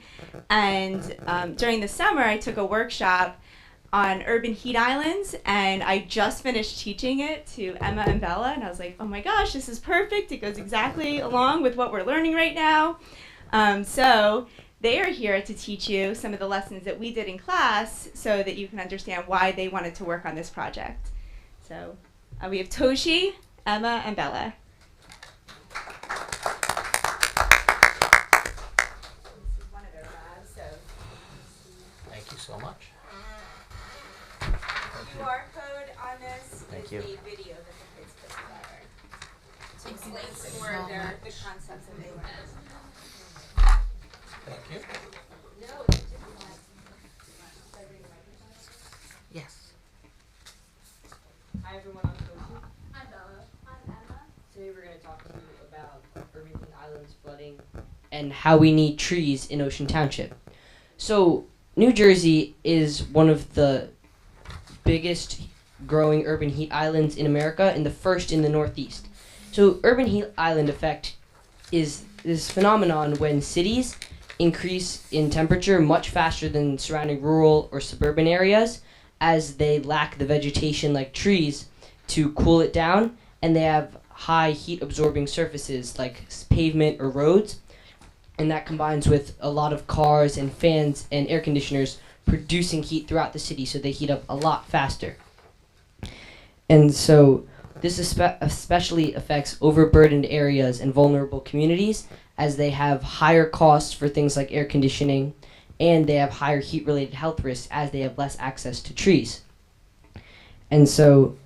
And during the summer, I took a workshop on urban heat islands, and I just finished teaching it to Emma and Bella, and I was like, oh my gosh, this is perfect. It goes exactly along with what we're learning right now. So they are here to teach you some of the lessons that we did in class so that you can understand why they wanted to work on this project. So we have Toshi, Emma, and Bella. Thank you so much. QR code on this Thank is you. a video that the kids put together to explain some more of the concepts that they learned. Thank you. Yes. Hi everyone, I'm Toshi. I'm Bella. I'm Emma. Today we're going to talk to you about urban heat islands, flooding, and how we need trees in Ocean Township. So, New Jersey is one of the biggest growing urban heat islands in America and the first in the Northeast. So, urban heat island effect is this phenomenon when cities increase in temperature much faster than surrounding rural or suburban areas, as they lack the vegetation like trees to cool it down, and they have high heat absorbing surfaces like pavement or roads, and that combines with a lot of cars and fans and air conditioners producing heat throughout the city, so they heat up a lot faster. And so this especially affects overburdened areas and vulnerable communities, as they have higher costs for things like air conditioning, and they have higher heat-related health risks as they have less access to trees. And so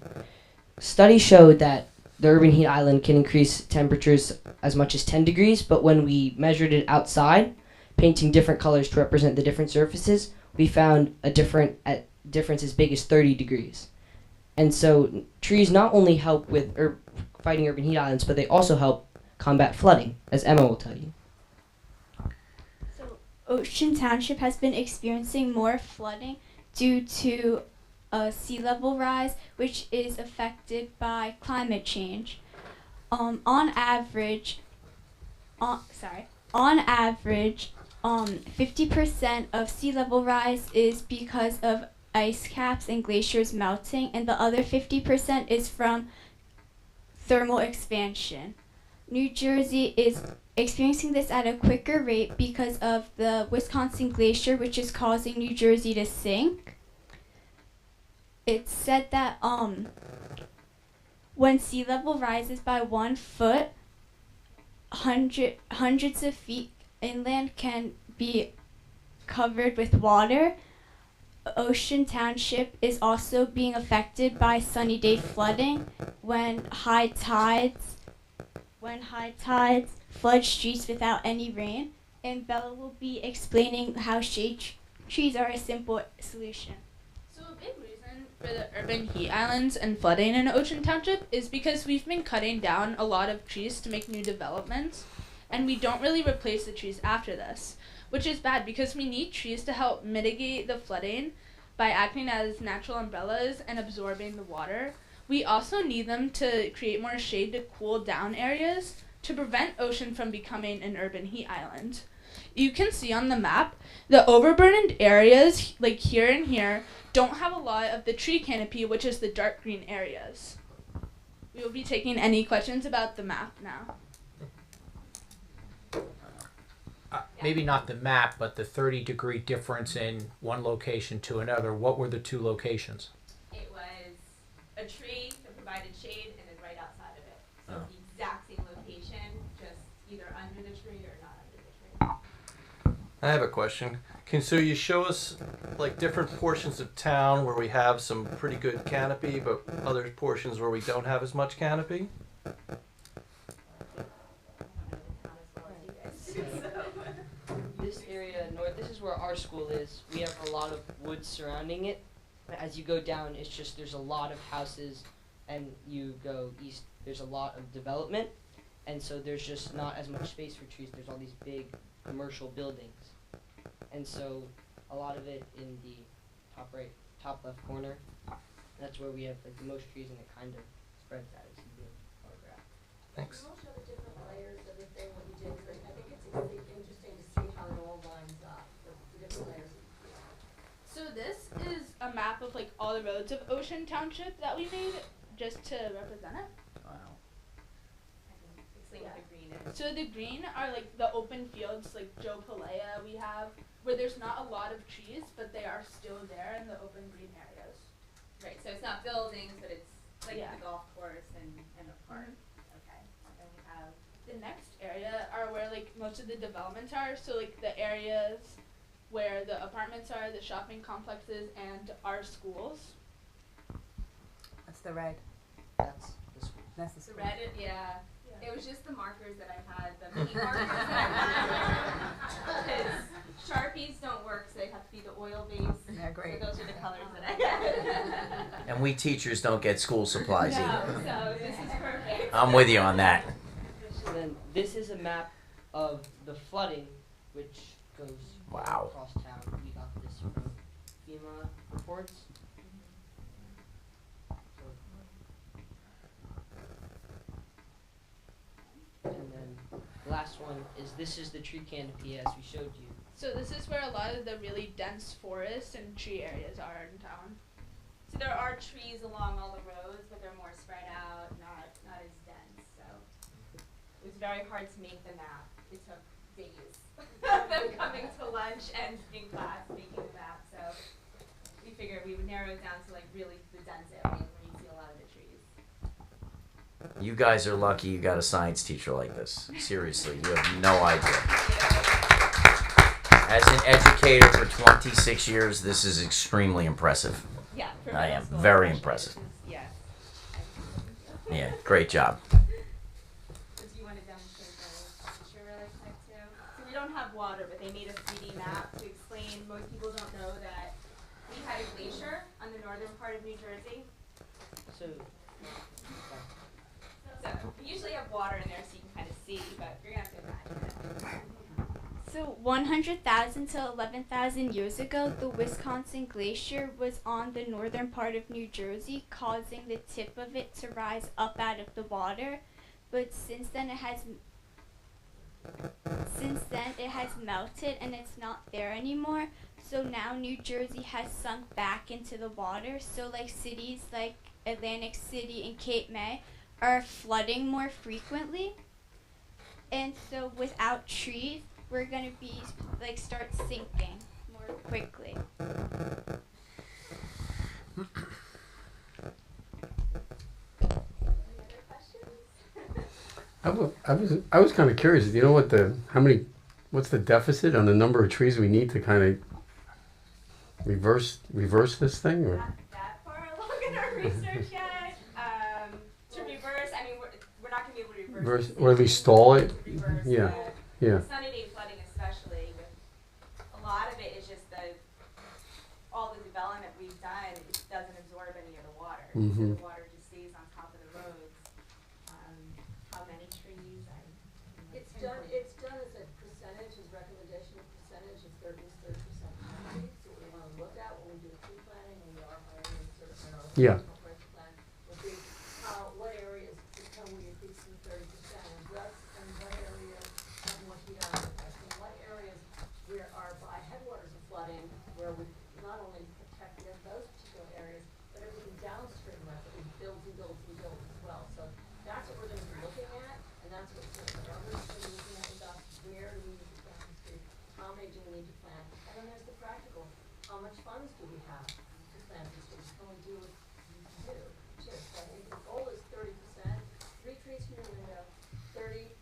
studies showed that the urban heat island can increase temperatures as much as 10 degrees, but when we measured it outside, painting different colors to represent the different surfaces, we found a difference as big as 30 degrees. And so trees not only help with fighting urban heat islands, but they also help combat flooding, as Emma will tell you. Ocean Township has been experiencing more flooding due to a sea level rise, which is affected by climate change. On average, 50% of sea level rise is because of ice caps and glaciers melting, and the other 50% is from thermal expansion. New Jersey is experiencing this at a quicker rate because of the Wisconsin glacier, which is causing New Jersey to sink. It's said that when sea level rises by 1 foot, hundreds of feet inland can be covered with water. Ocean Township is also being affected by sunny day flooding when high tides flood streets without any rain, and Bella will be explaining how shade trees are a simple solution. So a big reason for the urban heat islands and flooding in Ocean Township is because we've been cutting down a lot of trees to make new developments, and we don't really replace the trees after this, which is bad because we need trees to help mitigate the flooding by acting as natural umbrellas and absorbing the water. We also need them to create more shade to cool down areas to prevent ocean from becoming an urban heat island. You can see on the map, the overburdened areas, like here and here, don't have a lot of the tree canopy, which is the dark green areas. We will be taking any questions about the map now. Maybe not the map, but the 30-degree difference in one location to another. What were the two locations? It was a tree that provided shade, and then right outside of it. So the exact same location, just either under the tree or not under the I have a question. So you show us like different portions of town where we have some pretty good canopy, but other portions where we don't have as much canopy? This area north, this is where our school is. We have a lot of woods surrounding it. As you go down, it's just there's a lot of houses, and you go east, there's a lot of development, and so there's just not as much space for trees. There's all these big commercial buildings, and so a lot of it in the top left corner. That's where we have like the most trees, and it kind of spreads out as you go photograph. Thanks. Can you show the different layers of the thing, what you did for, I think it's interesting to see how it all lines up, the different layers. So this is a map of like all the roads of Ocean Township that we made just to represent it. Wow. Explain what the green is. So the green are like the open fields like Joe Palea we have, where there's not a lot of trees, but they are still there in the open green areas. Right, so it's not buildings, but it's like Yeah. the golf course and the park. Okay, and then we have The next area are where like most of the developments are, so like the areas where the apartments are, the shopping complexes, and our schools. That's the red. That's the school. That's the the school. red, yeah. It was just the markers that I had, the mini markers that I had. Because Sharpies don't work, so they have to be the oil base. They're great. So those are the colors that I had. And we teachers don't get school supplies No, either. so this is perfect. I'm with you on that. And then this is a map of the flooding, which goes Wow. across town. We got this from FEMA reports. And then the last one is this is the tree canopy as we showed you. So this is where a lot of the really dense forests and tree areas are in town. So there are trees along all the roads, but they're more spread out, not as dense. So it was very hard to make the map. It took days of them coming to lunch and in class making the map. So we figured we would narrow it down to like really the dense areas where you see a lot of the trees. You guys are lucky you got a science teacher like this. Seriously, you have no idea. As an educator for 26 years, this is extremely impressive. Yeah, for I middle am school very especially, impressive. this is- Yes. Yeah, great job. So do you want to demonstrate the picture really quick too? So we don't have water, but they made a 3D map to explain. Most people don't know that we had a glacier on the northern part of New Jersey. So So we usually have water in there so you can kind of see, but you're gonna have to imagine it. So 100,000 to 11,000 years ago, the Wisconsin Glacier was on the northern part of New Jersey, causing the tip of it to rise up out of the water. But since then it has melted and it's not there anymore. So now New Jersey has sunk back into the water. So like cities like Atlantic City and Cape May are flooding more frequently. And so without trees, we're gonna be like start sinking more quickly. I was kind of curious. Do you know what's the deficit on the number of trees we need to kind of reverse this thing? Or? Not that far along in our research yet. To reverse, I mean, we're not gonna be able to reverse. Or at least stall it? Reverse Yeah, the yeah. Sunny day flooding, especially with a lot of it is just all the development we've done. It doesn't absorb any of the water, so Mhm. the water just stays on top of the roads. How many trees? It's done as a percentage, as recommendation of percentage of 30% canopy. So what we want to look at when we do tree planting, when we are hiring a certain Yeah. plan, will be what areas can we increase from 30%, and what areas have more heat islands, and what areas where are by headwaters of flooding, where we not only protect those particular areas, but everything downstream of it, we build as well. So that's what we're going to be looking at, and that's what some of the others are going to be looking at with us. Where do we need to plant these trees? How many do we need to plant? And then there's the practical. How much funds do we have to plant these trees? Can we do what we can do? Too. So I think the goal is 30%, 3 trees from your window, 30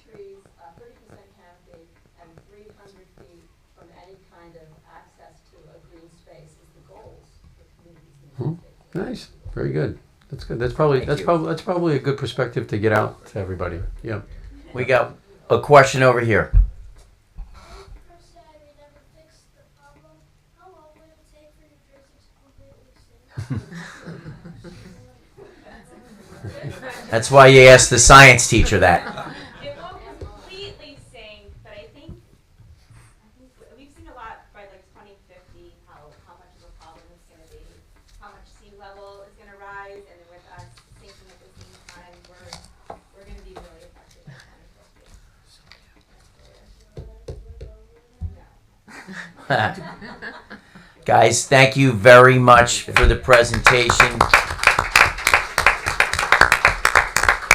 trees, 30% canopy, and 300 feet kind of access to a green space is the goals the communities need. Nice, very good. That's good. That's probably a good perspective to get out to everybody. Yeah. We got a question over here. That's why you asked the science teacher that. It won't completely sink, but I think we've seen a lot by like 2050 how much of a problem it's going to be, how much sea level is going to rise, and with us sinking at the same time, we're going to be really affected by 2050. Guys, thank you very much for the presentation.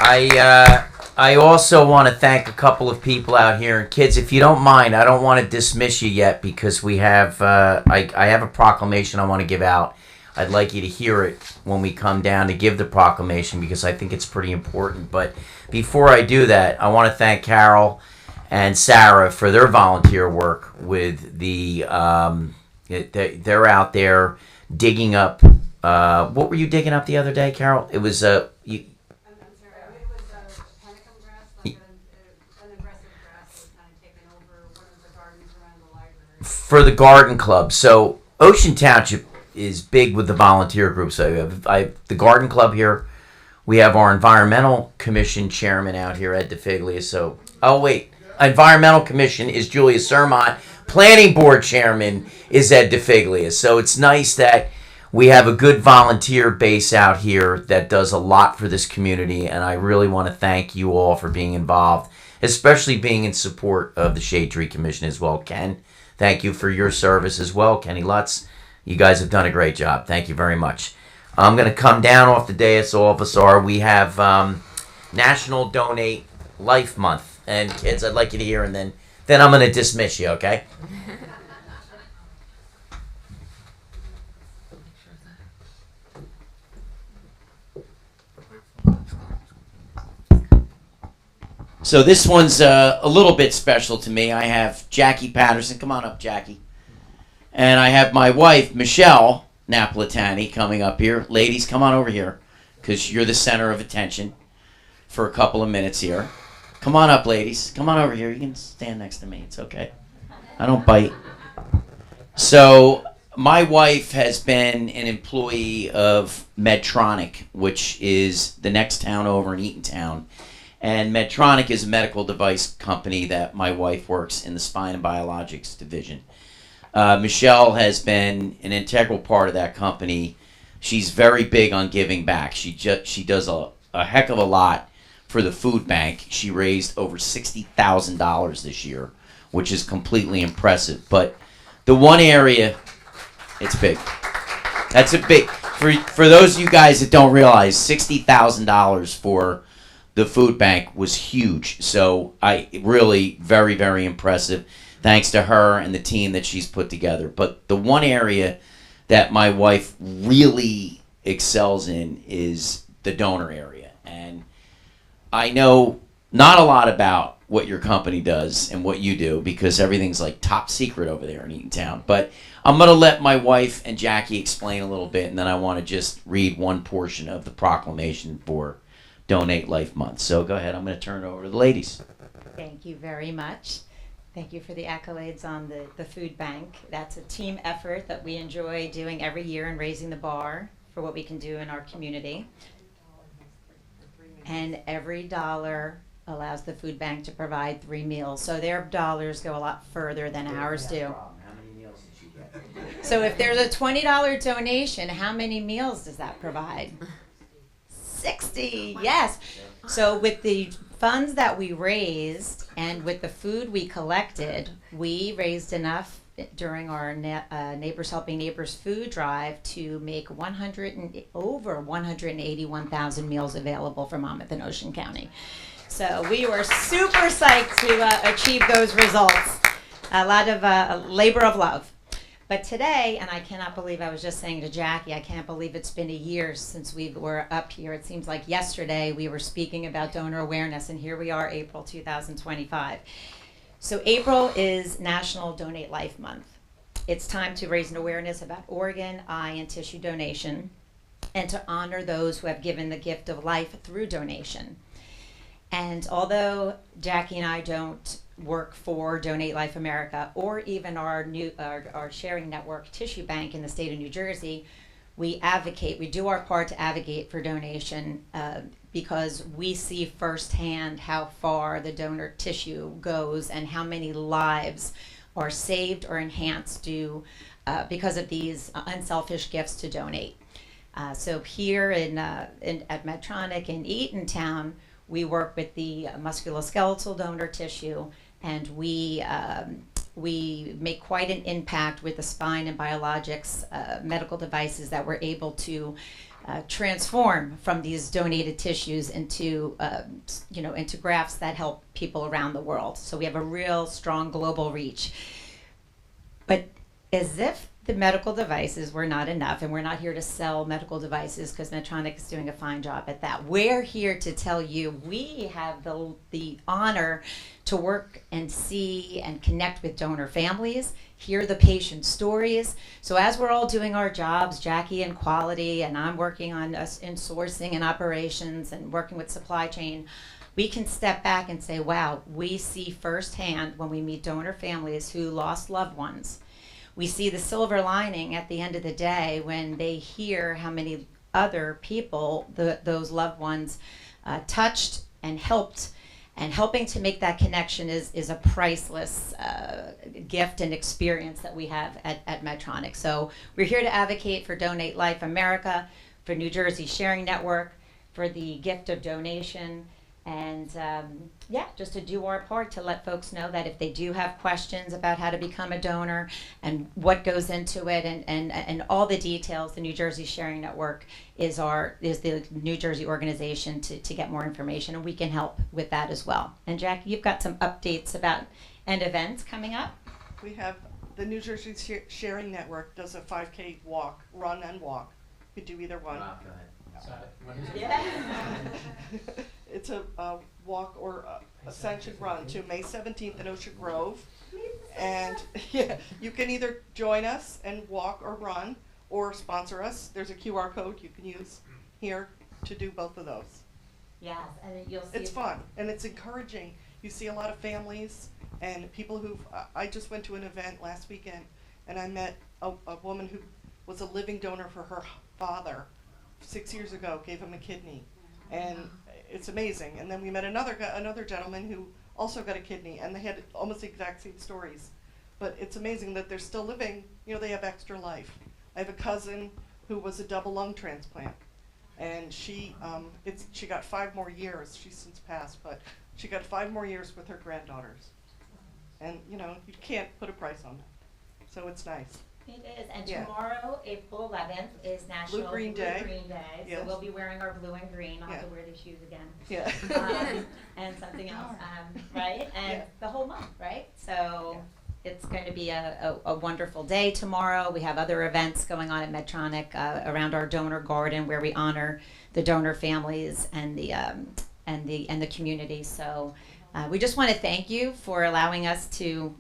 I also want to thank a couple of people out here. And kids, if you don't mind, I don't want to dismiss you yet because we have I have a proclamation I want to give out. I'd like you to hear it when we come down to give the proclamation because I think it's pretty important. But before I do that, I want to thank Carol and Sarah for their volunteer work with the they're out there digging up. What were you digging up the other day, Carol? It was for the garden club. So Ocean Township is big with the volunteer group. So I have the garden club here. We have our environmental commission chairman out here, Ed DeFiglia. So, environmental commission is Julia Sermont. Planning board chairman is Ed DeFiglia. So it's nice that we have a good volunteer base out here that does a lot for this community. And I really want to thank you all for being involved, especially being in support of the Shade Tree Commission as well. Ken, thank you for your service as well. Kenny Lutz, you guys have done a great job. Thank you very much. I'm going to come down off the dais, all of us are. We have National Donate Life Month. And kids, I'd like you to hear, and then I'm going to dismiss you, okay? So this one's a little bit special to me. I have Jackie Patterson. Come on up, Jackie. And I have my wife, Michelle Napolitani, coming up here. Ladies, come on over here, because you're the center of attention for a couple of minutes here. Come on up, ladies. Come on over here. You can stand next to me. It's okay. I don't bite. So my wife has been an employee of Medtronic, which is the next town over in Eatontown. And Medtronic is a medical device company that my wife works in the spine and biologics division. Michelle has been an integral part of that company. She's very big on giving back. She does a heck of a lot for the food bank. She raised over $60,000 this year, which is completely impressive. But the one area, it's big. That's a big, for those of you guys that don't realize, $60,000 for the food bank was huge. So I really very, very impressive. Thanks to her and the team that she's put together. But the one area that my wife really excels in is the donor area. And I know not a lot about what your company does and what you do because everything's like top secret over there in Eatontown. But I'm going to let my wife and Jackie explain a little bit, and then I want to just read one portion of the proclamation for Donate Life Month. So go ahead. I'm going to turn it over to the ladies. Thank you very much. Thank you for the accolades on the food bank. That's a team effort that we enjoy doing every year and raising the bar for what we can do in our community. And every dollar allows the food bank to provide 3 meals. So their dollars go a lot further than ours do. How many meals did you get? So if there's a $20 donation, how many meals does that provide? 60, yes. So with the funds that we raised and with the food we collected, we raised enough during our Neighbors Helping Neighbors food drive to make over 181,000 meals available for Monmouth and Ocean County. So we were super psyched to achieve those results. A lot of labor of love. But today, and I cannot believe, I was just saying to Jackie, I can't believe it's been a year since we were up here. It seems like yesterday we were speaking about donor awareness, and here we are, April 2025. So April is National Donate Life Month. it's time to raise an awareness about organ, eye, and tissue donation, and to honor those who have given the gift of life through donation. And although Jackie and I don't work for Donate Life America or even our sharing network Tissue Bank in the state of New Jersey, we do our part to advocate for donation because we see firsthand how far the donor tissue goes and how many lives are saved or enhanced because of these unselfish gifts to donate. So here at Medtronic in Eatontown, we work with the musculoskeletal donor tissue, and we make quite an impact with the spine and biologics medical devices that we're able to transform from these donated tissues into grafts that help people around the world. So we have a real strong global reach. But as if the medical devices were not enough, and we're not here to sell medical devices because Medtronic is doing a fine job at that. We're here to tell you we have the honor to work and see and connect with donor families, hear the patient stories. So as we're all doing our jobs, Jackie in quality, and I'm working on us in sourcing and operations and working with supply chain, we can step back and say, wow, we see firsthand when we meet donor families who lost loved ones. We see the silver lining at the end of the day when they hear how many other people those loved ones touched and helped. And helping to make that connection is a priceless gift and experience that we have at Medtronic. So we're here to advocate for Donate Life America, for New Jersey Sharing Network, for the gift of donation, and just to do our part to let folks know that if they do have questions about how to become a donor and what goes into it and all the details, the New Jersey Sharing Network is the New Jersey organization to get more information, and we can help with that as well. And Jackie, you've got some updates about end events coming up. We have the New Jersey Sharing Network does a 5K walk, run and walk. You could do either one. Go ahead. What is it? Yeah. It's a walk or a sanctioned run to May 17th in Ocean Grove. And yeah, you can either join us and walk or run or sponsor us. There's a QR code you can use here to do both of those. Yes, and you'll see. It's fun and it's encouraging. You see a lot of families and people I just went to an event last weekend and I met a woman who was a living donor for her father 6 years ago, gave him a kidney. And it's amazing. And then we met another gentleman who also got a kidney, and they had almost the exact same stories. But it's amazing that they're still living, they have extra life. I have a cousin who was a double lung transplant, and she got 5 more years. She's since passed, but she got 5 more years with her granddaughters. And, you can't put a price on that. So it's nice. It is, and tomorrow, April 11th, is National Blue Green Day. Yes. So we'll be wearing our blue and green. I'll have to wear these shoes again. Yeah. And something else, right? And the whole month, right? So it's going to be a wonderful day tomorrow. We have other events going on at Medtronic around our donor garden where we honor the donor families and the community. So we just want to thank you for allowing us to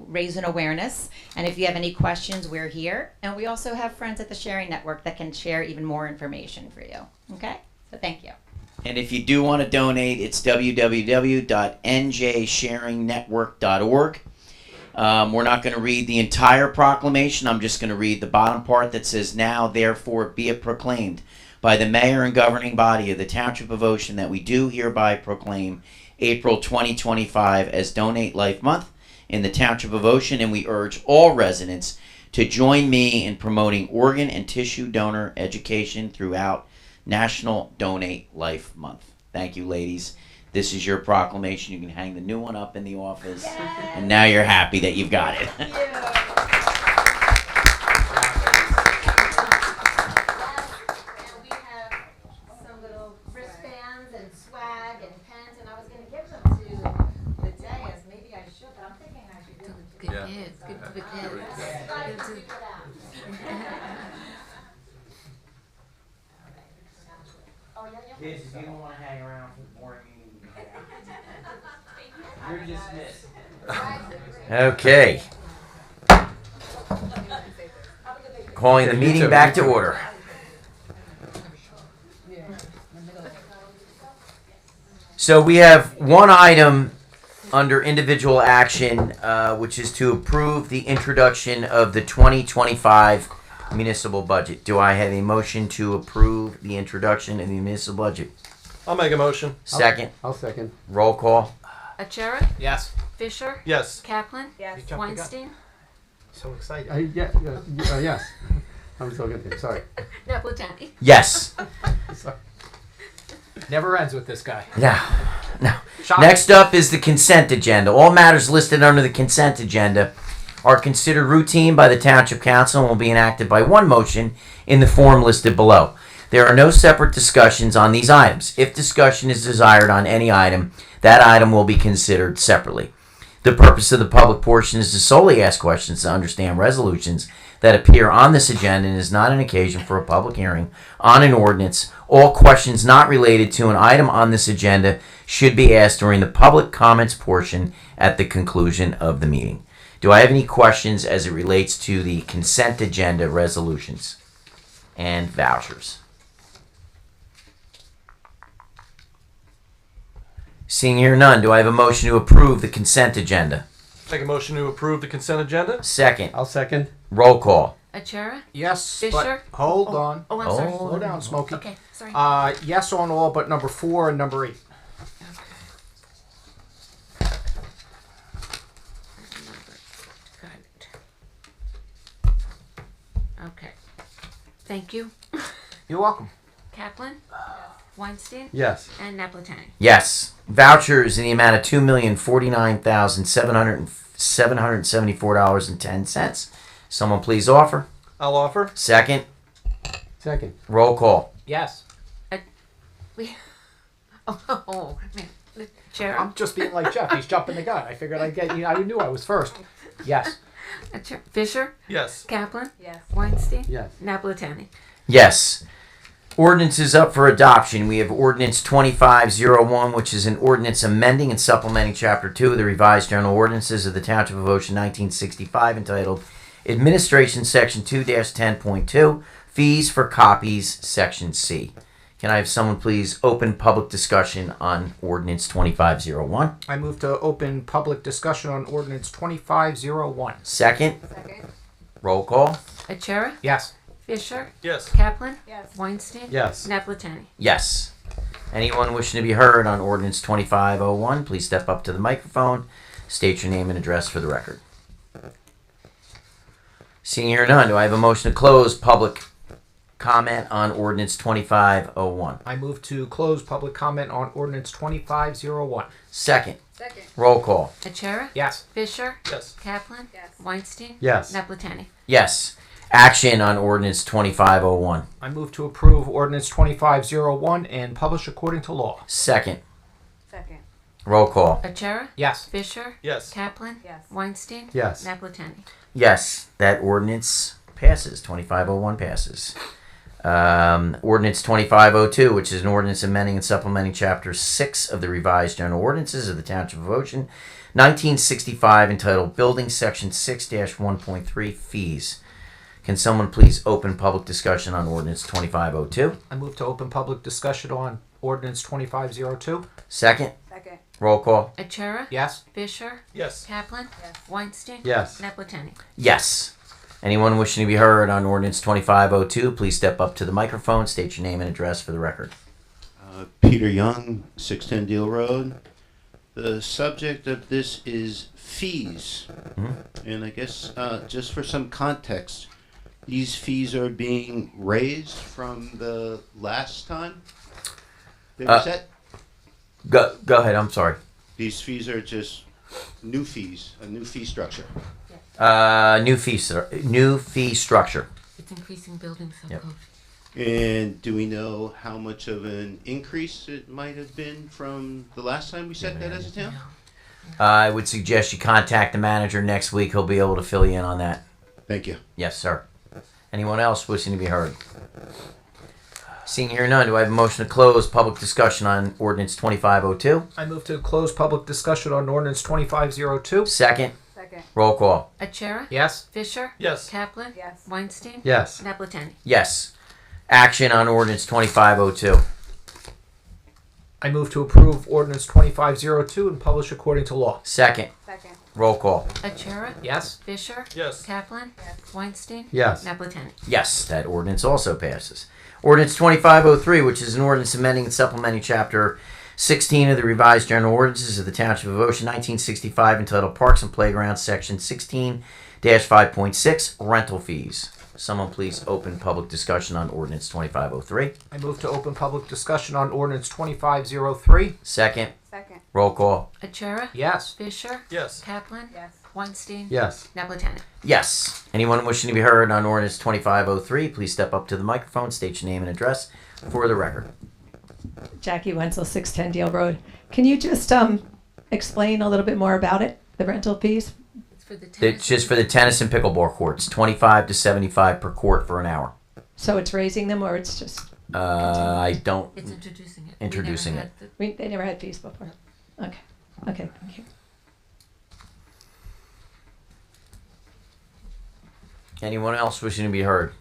raise an awareness. And if you have any questions, we're here. And we also have friends at the Sharing Network that can share even more information for you. Okay? So thank you. And if you do want to donate, it's www.njsharingnetwork.org. We're not going to read the entire proclamation. I'm just going to read the bottom part that says, "Now, therefore, be it proclaimed by the mayor and governing body of the Township of Ocean that we do hereby proclaim April 2025 as Donate Life Month in the Township of Ocean, and we urge all residents to join me in promoting organ and tissue donor education throughout National Donate Life Month." Thank you, ladies. This is your proclamation. You can hang the new one up in the office. Yay! And now you're happy that you've got it. Thank you. And we have some little wristbands and swag and pens, and I was going to give them to the dais. Maybe I should, but I'm thinking I should give them to Good kids, good for the kids. Kids, if you don't want to hang around for the boring meeting, you can hang out. You're dismissed. Okay. Calling the Okay, you meeting too, back you to too. order. So we have one item under individual action, which is to approve the introduction of the 2025 municipal budget. Do I have a motion to approve the introduction of the municipal budget? I'll make a motion. Second. I'll second. Roll call. Achara? Yes. Fisher? Yes. Kaplan? You jumped the gun. Weinstein? So excited. Yes. I'm so good. Sorry. Napolitani? Yes. Never ends with this guy. No. Shocking. Next up is the consent agenda. All matters listed under the consent agenda are considered routine by the Township Council and will be enacted by one motion in the form listed below. There are no separate discussions on these items. If discussion is desired on any item, that item will be considered separately. The purpose of the public portion is to solely ask questions to understand resolutions that appear on this agenda and is not an occasion for a public hearing on an ordinance. All questions not related to an item on this agenda should be asked during the public comments portion at the conclusion of the meeting. Do I have any questions as it relates to the consent agenda resolutions and vouchers? Seeing here none, do I have a motion to approve the consent agenda? Make a motion to approve the consent agenda. Second. I'll second. Roll call. Achara? Yes. Fisher? But hold on. Oh, I'm sorry. Slow down, Smokey. Okay, sorry. Yes on all but number 4 and number 8. Got it. Okay. Thank you. You're welcome. Kaplan? Weinstein? Yes. And Napolitani? Yes. Vouchers in the amount of $2,049,774.10. Someone please offer. I'll offer. Second. Second. Roll call. Yes. Oh, man. Chair? I'm just being like Jeff. He's jumping the gun. I figured I'd get you. I knew I was first. Yes. Fisher? Yes. Kaplan? Yes. Weinstein? Yes. Napolitani? Yes. Ordinance is up for adoption. We have Ordinance 2501, which is an ordinance amending and supplementing Chapter 2 of the Revised General Ordinances of the Township of Ocean 1965, entitled Administration, Section 2-10.2, Fees for Copies, Section C. Can I have someone please open public discussion on Ordinance 2501? I move to open public discussion on Ordinance 2501. Second. Second. Roll call. Achara? Yes. Fisher? Yes. Kaplan? Yes. Weinstein? Yes. Napolitani? Yes. Anyone wishing to be heard on Ordinance 2501, please step up to the microphone. State your name and address for the record. Seeing here none, do I have a motion to close public comment on Ordinance 2501? I move to close public comment on Ordinance 2501. Second. Second. Roll call. Achara? Yes. Fisher? Yes. Kaplan? Yes. Weinstein? Yes. Napolitani? Yes. Action on Ordinance 2501. I move to approve Ordinance 2501 and publish according to law. Second. Second. Roll call. Achara? Yes. Fisher? Yes. Kaplan? Yes. Weinstein? Yes. Napolitani? Yes, that ordinance passes. 2501 passes. Ordinance 2502, which is an ordinance amending and supplementing Chapter 6 of the Revised General Ordinances of the Township of Ocean, 1965, entitled Building, Section 6-1.3, Fees. Can someone please open public discussion on Ordinance 2502? I move to open public discussion on Ordinance 2502. Second. Second. Roll call. Achara? Yes. Fisher? Yes. Kaplan? Yes. Weinstein? Yes. Napolitani? Yes. Anyone wishing to be heard on Ordinance 2502, please step up to the microphone, state your name and address for the record. Peter Young, 610 Deal Road. The subject of this is fees. And I guess just for some context, these fees are being raised from the last time they were set? Go ahead, I'm sorry. These fees are just new fees, a new fee structure. New fee structure. It's increasing building Yep. code. And do we know how much of an increase it might have been from the last time we set that as a town? I would suggest you contact the manager next week. He'll be able to fill you in on that. Thank you. Yes, sir. Anyone else wishing to be heard? Seeing here none, do I have a motion to close public discussion on Ordinance 2502? I move to close public discussion on Ordinance 2502. Second. Second. Second. Roll call. Achara? Yes. Fisher? Yes. Kaplan? Yes. Weinstein? Yes. Napletani? Yes. Action on ordinance 2502. I move to approve ordinance 2502 and publish according to law. Second. Second. Roll call. Achara? Yes. Fisher? Yes. Kaplan? Weinstein? Yes. Napletani? Yes, that ordinance also passes. Ordinance 2503, which is an ordinance amending and supplementing Chapter 16 of the Revised General Ordinances of the Township of Ocean, 1965, entitled Parks and Playgrounds, Section 16-5.6, Rental Fees. Someone please open public discussion on ordinance 2503. I move to open public discussion on ordinance 2503. Second. Second. Roll call. Achara? Yes. Fisher? Yes. Kaplan? Yes. Weinstein? Yes. Napletani? Yes. Anyone wishing to be heard on ordinance 2503, please step up to the microphone, state your name and address for the record. Jackie Wenzel, 610 Deal Road. Can you just explain a little bit more about it, the rental fees? It's for the tennis. It's just for the tennis and pickleball courts, 25 to 75 per court for an hour. So it's raising them, or it's just I don't. It's introducing it. Introducing We it. never had they never had fees before? Okay. Okay. Thank you. Anyone else wishing to be heard?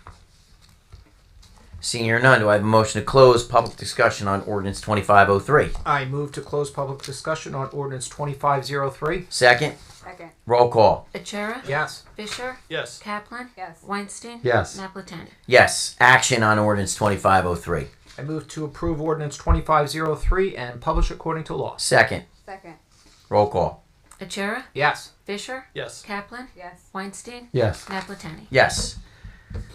Seeing here none, do I have a motion to close public discussion on ordinance 2503? I move to close public discussion on ordinance 2503. Second. Second. Roll call. Achara? Yes. Fisher? Yes. Kaplan? Yes. Weinstein? Yes. Napletani? Yes. Action on ordinance 2503. I move to approve ordinance 2503 and publish according to law. Second. Second. Roll call. Achara? Yes. Fisher? Yes. Kaplan? Yes. Weinstein? Yes. Napletani? Yes.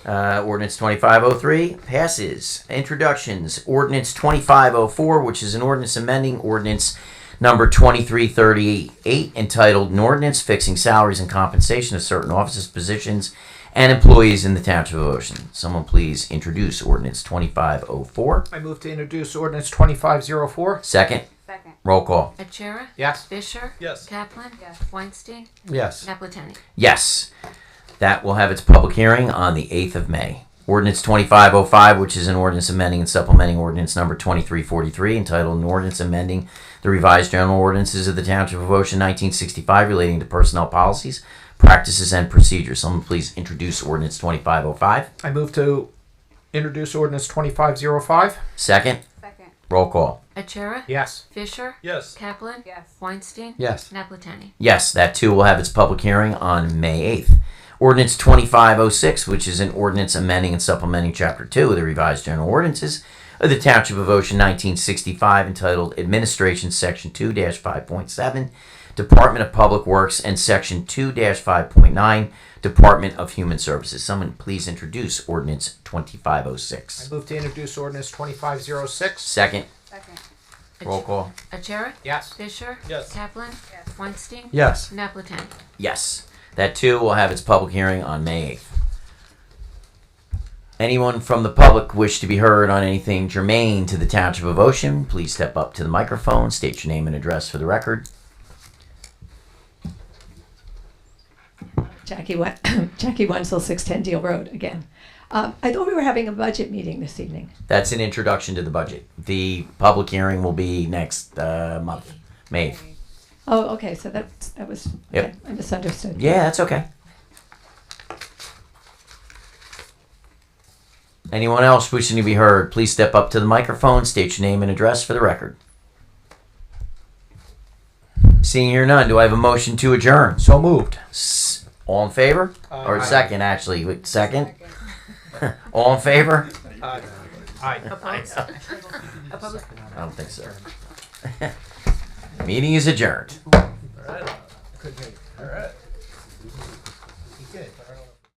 Ordinance 2503 passes. Introductions. Ordinance 2504, which is an ordinance amending ordinance number 2338, entitled An Ordinance Fixing Salaries and Compensation of Certain Offices, Positions, and Employees in the Township of Ocean. Someone please introduce ordinance 2504. I move to introduce ordinance 2504. Second. Second. Roll call. Achara? Yes. Fisher? Yes. Kaplan? Yes. Weinstein? Yes. Napletani? Yes. That will have its public hearing on the 8th of May. Ordinance 2505, which is an ordinance amending and supplementing ordinance number 2343, entitled An Ordinance Amending the Revised General Ordinances of the Township of Ocean, 1965, relating to personnel policies, practices, and procedures. Someone please introduce ordinance 2505. I move to introduce ordinance 2505. Second. Second. Roll call. Achara? Yes. Fisher? Yes. Kaplan? Yes. Weinstein? Yes. Napletani? Yes, that too will have its public hearing on May 8th. Ordinance 2506, which is an ordinance amending and supplementing Chapter 2 of the Revised General Ordinances of the Township of Ocean, 1965, entitled Administration, Section 2-5.7, Department of Public Works, and Section 2-5.9, Department of Human Services. Someone please introduce ordinance 2506. I move to introduce ordinance 2506. Second. Second. Roll call. Achara? Yes. Fisher? Yes. Kaplan? Yes. Weinstein? Yes. Napletani? Yes. That too will have its public hearing on May 8th. Anyone from the public wish to be heard on anything germane to the Township of Ocean, please step up to the microphone, state your name and address for the record. Jackie Wenzel, 610 Deal Road again. I thought we were having a budget meeting this evening. That's an introduction to the budget. The public hearing will be next month, May 8th. Oh, okay. So that was Yep. okay, I misunderstood. Yeah, that's okay. Anyone else wishing to be heard, please step up to the microphone, state your name and address for the record. Seeing here none, do I have a motion to adjourn? So moved. All in favor? Or Aye. second, actually. Wait, second? All in favor? Aye. Opposed? Opposed? I don't think so. Meeting is adjourned.